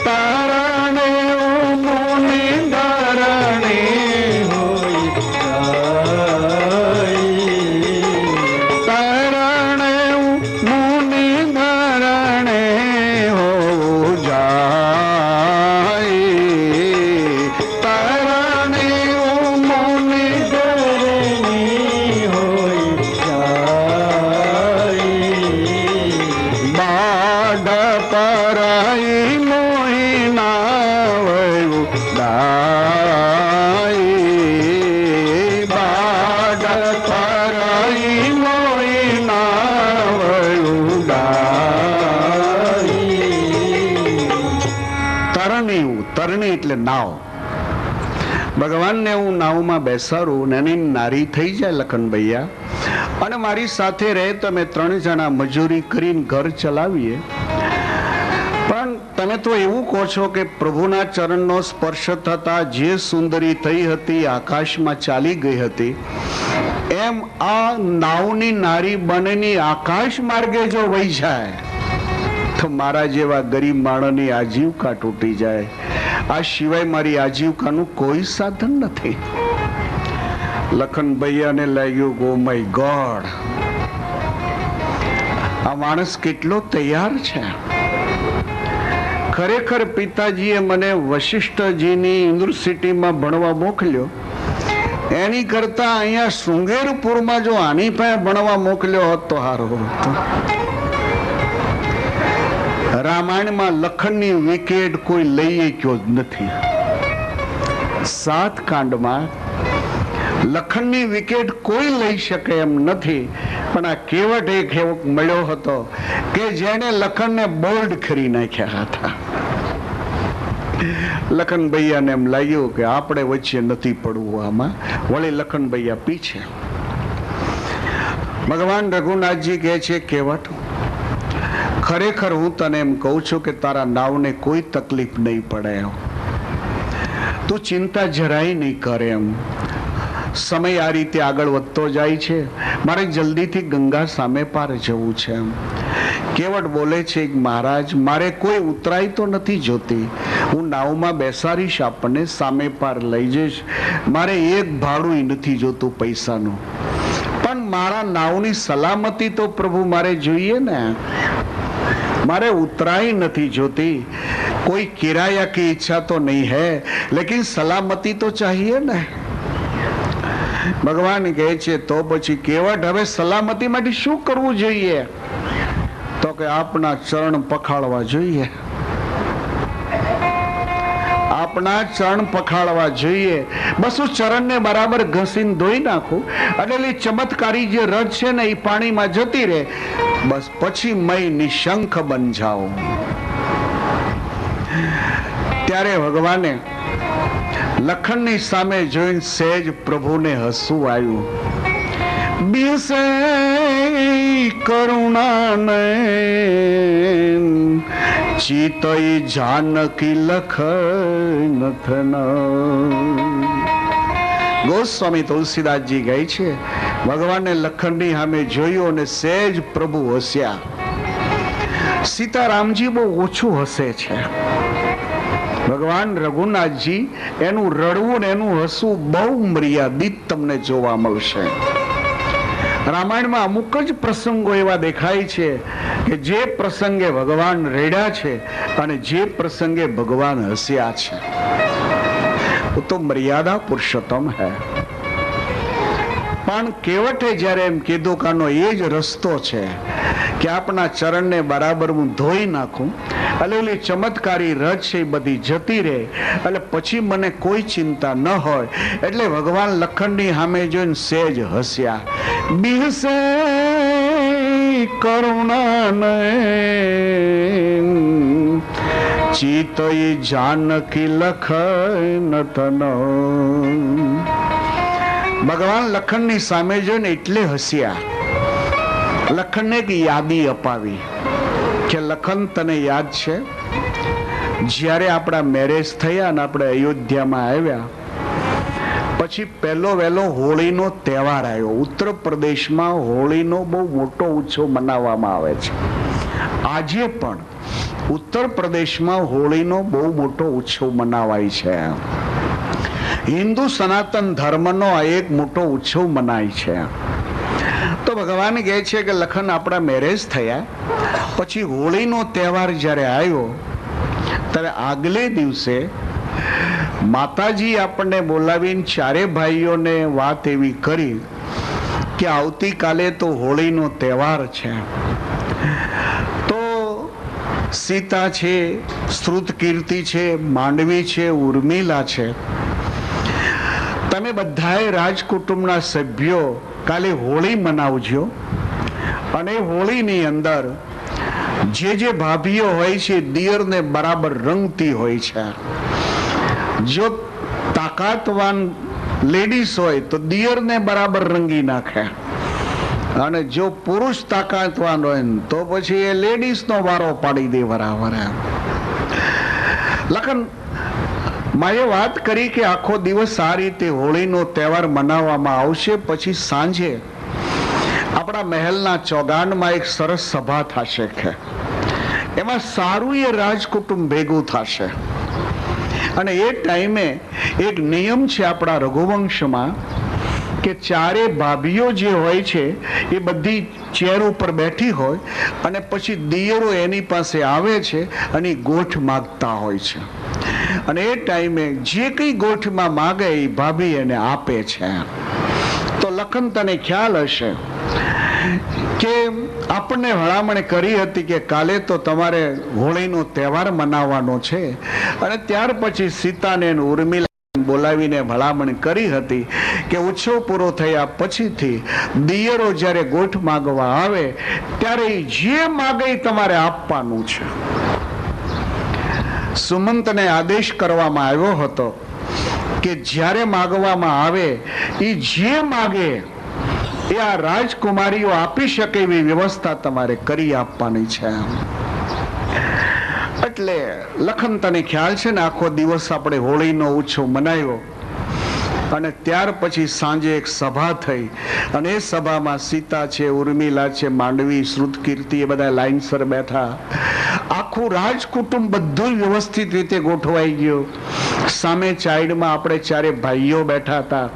તરણી મુની ધરણી હો જાય, તરણી મુની ધરણી હો જાય, તરણી મુની ધરણી હો જાય, બાડ પરાઈ મોહી નાવયું દાઈ, બાડ પરાઈ મોહી નાવયું દાઈ. તરણી, તરણી એટલે નાવ. ભગવાનને હું નાવમાં બેસાડું ને એની નારી થઈ જાય લખનભૈયા, અને મારી સાથે રહે તો અમે 3 જણા મજૂરી કરીને ઘર ચલાવીએ. પણ તમે તો એવું કહો છો કે પ્રભુના ચરણનો સ્પર્શ થતા જે સુંદરી થઈ હતી આકાશમાં ચાલી ગઈ હતી, એમ આ નાવની નારી બનેની આકાશ માર્ગે જો વહી જાય તો મારા જેવા ગરીબ માણસની આજીવિકા તૂટી જાય. આ સિવાય મારી આજીવિકાનું કોઈ સાધન નથી. લખનભૈયાને લાગ્યું, ઓ માય ગોડ, આ માણસ કેટલો તૈયાર છે. ખરેખર પિતાજીએ મને વશિષ્ઠજીની યુનિવર્સિટીમાં ભણવા મોકલ્યો, એની કરતા અહીંયા શૃંગેરપુરમાં જો આની પાસે ભણવા મોકલ્યો હોત તો સારું હતું. રામાયણમાં લખનની વિકેટ કોઈ લઈ ગયો જ નથી. 7 કાંડમાં લખનની વિકેટ કોઈ લઈ શકે એમ નથી, પણ આ કેવટ એક મળ્યો હતો કે જેને લખનને બોલ્ડ કરી નાખ્યા હતા. લખનભૈયાને એમ લાગ્યું કે આપણે વચ્ચે નથી પડવું આમાં, વળી લખનભૈયા પીછે. ભગવાન રઘુનાથજી કહે છે, કેવટ, ખરેખર હું તને એમ કહું છું કે તારા નાવને કોઈ તકલીફ નહીં પડે, તું ચિંતા જરાય નહીં કરે. એમ સમય આ રીતે આગળ વધતો જાય છે, મારે જલ્દીથી ગંગા સામે પાર જવું છે. કેવટ બોલે છે, મહારાજ, મારે કોઈ ઉતરાઈ તો નથી જોતી, હું નાવમાં બેસાડીશ, આપણને સામે પાર લઈ જઈશ, મારે એક ભાડું નથી જોતું પૈસાનું, પણ મારા નાવની સલામતી તો પ્રભુ મારે જોઈએ ને. મારે ઉતરાઈ નથી જોતી, कोई किराया की इच्छा तो नहीं है, लेकिन सलामती तो चाहिए ने. ભગવાન કહે છે તો પછી કેવટ હવે સલામતી માટે શું કરવું જોઈએ? તો કે આપના ચરણ પખાળવા જોઈએ, આપના ચરણ પખાળવા જોઈએ. બસ હું ચરણને બરાબર ઘસીને ધોઈ નાખું એટલે ચમત્કારી જે રજ છે ને એ પાણીમાં જતી રહે, બસ પછી મય નિશંક બન જાઓ. ત્યારે ભગવાને લખનની સામે જોઈને સહેજ પ્રભુને હસવું આવ્યું. બીસે કરુણાને ચિતઈ જાનકી લખન ગોસ્વામી તુલસીદાસજી કહે છે ભગવાને લખનની સામે જોયું અને સહેજ પ્રભુ હસ્યા. સીતારામજી બહુ ઓછું હસે છે. ભગવાન રઘુનાથજી એનું રડવું ને એનું હસવું બહુ મર્યાદિત તમને જોવા મળશે. રામાયણમાં અમુક જ પ્રસંગો એવા દેખાય છે કે જે પ્રસંગે ભગવાન રેડ્યા છે અને જે પ્રસંગે ભગવાન હસ્યા છે. वो तो मर्यादा पुरुषोत्तम है. પણ કેવટે જયારે એમ કીધું કાનો એ જ રસ્તો છે કે આપણા ચરણને બરાબર હું ધોઈ નાખું, એટલે ઓલી ચમત્કારી રજ છે એ બધી જતી રહે, એટલે પછી મને કોઈ ચિંતા ન હોય. એટલે ભગવાન લખનની સામે જોઈને સેજ હસ્યા. બિહસે કરુણા ચિત જાનકી લખન તન. ભગવાન લખનની સામે જોઈને એટલે હસ્યા. લખનને એક યાદી અપાવી કે લખન તને યાદ છે જ્યારે આપણા મેરેજ થયા અને આપણે અયોધ્યામાં આવ્યા પછી પહેલો વહેલો હોળીનો તહેવાર આવ્યો. ઉત્તર પ્રદેશમાં હોળીનો બહુ મોટો ઉત્સવ મનાવવામાં આવે છે. આજે પણ ઉત્તર પ્રદેશમાં હોળીનો બહુ મોટો ઉત્સવ મનાવાય છે. હિન્દુ સનાતન ધર્મનો આ એક મોટો ઉત્સવ મનાય છે. તો ભગવાન કહે છે કે લખન આપણા મેરેજ થયા પછી હોળીનો તહેવાર જ્યારે આવ્યો ત્યારે આગલે દિવસે માતાજી આપણને બોલાવીને ચારે ભાઈઓને વાત એવી કરી કે આવતીકાલે તો હોળીનો તહેવાર છે. તો સીતા છે, શ્રુતકીર્તિ છે, માંડવી છે, ઉર્મિલા છે, તમે બધાએ રાજકુટુંબના સભ્યો કાલે હોળી મનાવજો. અને હોળીની અંદર જે જે ભાભીઓ હોય છે દિયરને બરાબર રંગતી હોય છે. જો તાકાતવાન લેડીઝ હોય તો દિયરને બરાબર રંગી નાખે, અને જો પુરુષ તાકાતવાન હોય તો પછી એ લેડીઝનો વારો પાડી દે બરાબર. લખન માએ વાત કરી કે આખો દિવસ આ રીતે હોળીનો તહેવાર મનાવવામાં આવશે. પછી સાંજે આપણા મહેલના ચોગાનમાં એક સરસ સભા થશે કે એમાં સારું એ રાજકુટુંબ ભેગું થશે. અને એ ટાઈમે એક નિયમ છે આપણા રઘુવંશમાં કે ચારે ભાભીઓ જે હોય છે એ બધી ચેર ઉપર બેઠી હોય અને પછી દિયરો એની પાસે આવે છે અને ગોઠ માગતા હોય છે. અને એ ટાઈમે જે કઈ ગોઠમાં માગે એ ભાભી એને આપે છે. તો લખન તને ખ્યાલ હશે કે આપણને ભલામણ કરી હતી કે કાલે તો તમારે હોળીનો તહેવાર મનાવવાનો છે. અને ત્યાર પછી સીતાને ઉર્મિલા બોલાવીને ભલામણ કરી હતી કે ઉત્સવ પૂરો થયા પછીથી દિયરો જ્યારે ગોઠ માગવા આવે ત્યારે જે માગે તમારે આપવાનું છે. સુમંતને આદેશ કરવામાં આવ્યો હતો કે જ્યારે માગવામાં આવે એ જે માગે એ આ રાજકુમારીઓ આપી શકે એવી વ્યવસ્થા તમારે કરી આપવાની છે. એટલે લખન તને ખ્યાલ છે ને આખો દિવસ આપણે હોળીનો ઉત્સવ મનાવ્યો અને ત્યાર પછી સાંજે એક સભા થઈ અને એ સભામાં સીતા છે, ઉર્મિલા છે, માંડવી, શ્રુતકીર્તિ એ બધા લાઈનસર બેઠા. આખું રાજકુટુંબ બધું વ્યવસ્થિત રીતે ગોઠવાઈ ગયું. સામે ચાઈડમાં આપણે ચારે ભાઈઓ બેઠા હતા.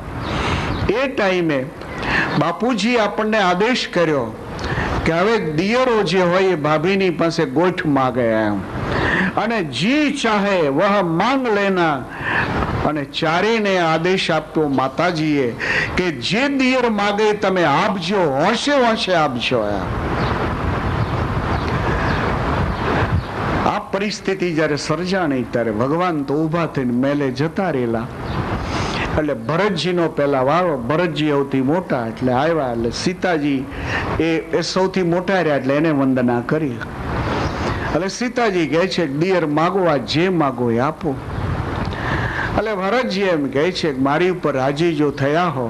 એ ટાઈમે બાપુજી આપણને આદેશ કર્યો કે હવે દિયરો જે હોય એ ભાભીની પાસે ગોઠ માગે એમ, અને જી ચાહે વહ માંગ લેના. અને ચારેયને આદેશ આપ્યો માતાજીએ કે જે દિયર માગે તમે આપજો, હોશે હોશે આપજો. આ પરિસ્થિતિ જયારે સર્જાણી ત્યારે ભગવાન તો ઉભા થઈને મેલે જતા રહેલા. એટલે ભરતજીનો પેલા વારો, ભરતજી સૌથી મોટા એટલે આવ્યા. એટલે સીતાજી એ સૌથી મોટા રહ્યા એટલે એને વંદના કરી. એટલે સીતાજી કહે છે દિયર માગવા જે માગો એ આપો. એટલે ભરતજી એમ કહે છે મારી ઉપર રાજી જો થયા હો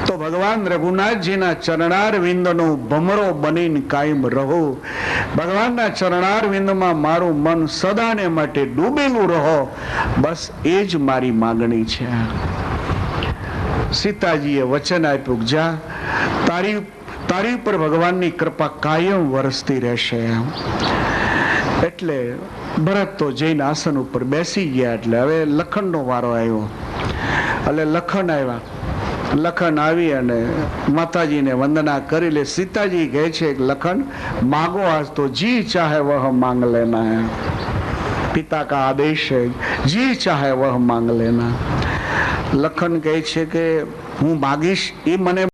તો ભગવાન રઘુનાથજીના ચરણાર વિંદનો ભમરો બનીને કાયમ રહો. ભગવાનના ચરણાર વિંદમાં મારું મન સદાને માટે ડૂબેલું રહો, બસ એ જ મારી માગણી છે. સીતાજીએ વચન આપ્યું જા, તારી ઉપર ભગવાનની કૃપા કાયમ વરસતી રહેશે. એટલે ભરત તો જઈને આસન ઉપર બેસી ગયા. એટલે હવે લખનનો વારો આવ્યો. એટલે લખન આવ્યા. લખન આવી અને માતાજીને વંદના કરી લે. સીતાજી કહે છે લખન मांगो आज तो जी चाहे वह मांग लेना है. पिता का आदेश है, जी चाहे वह मांग लेना. લખન કહે છે કે હું માગીશ એ મને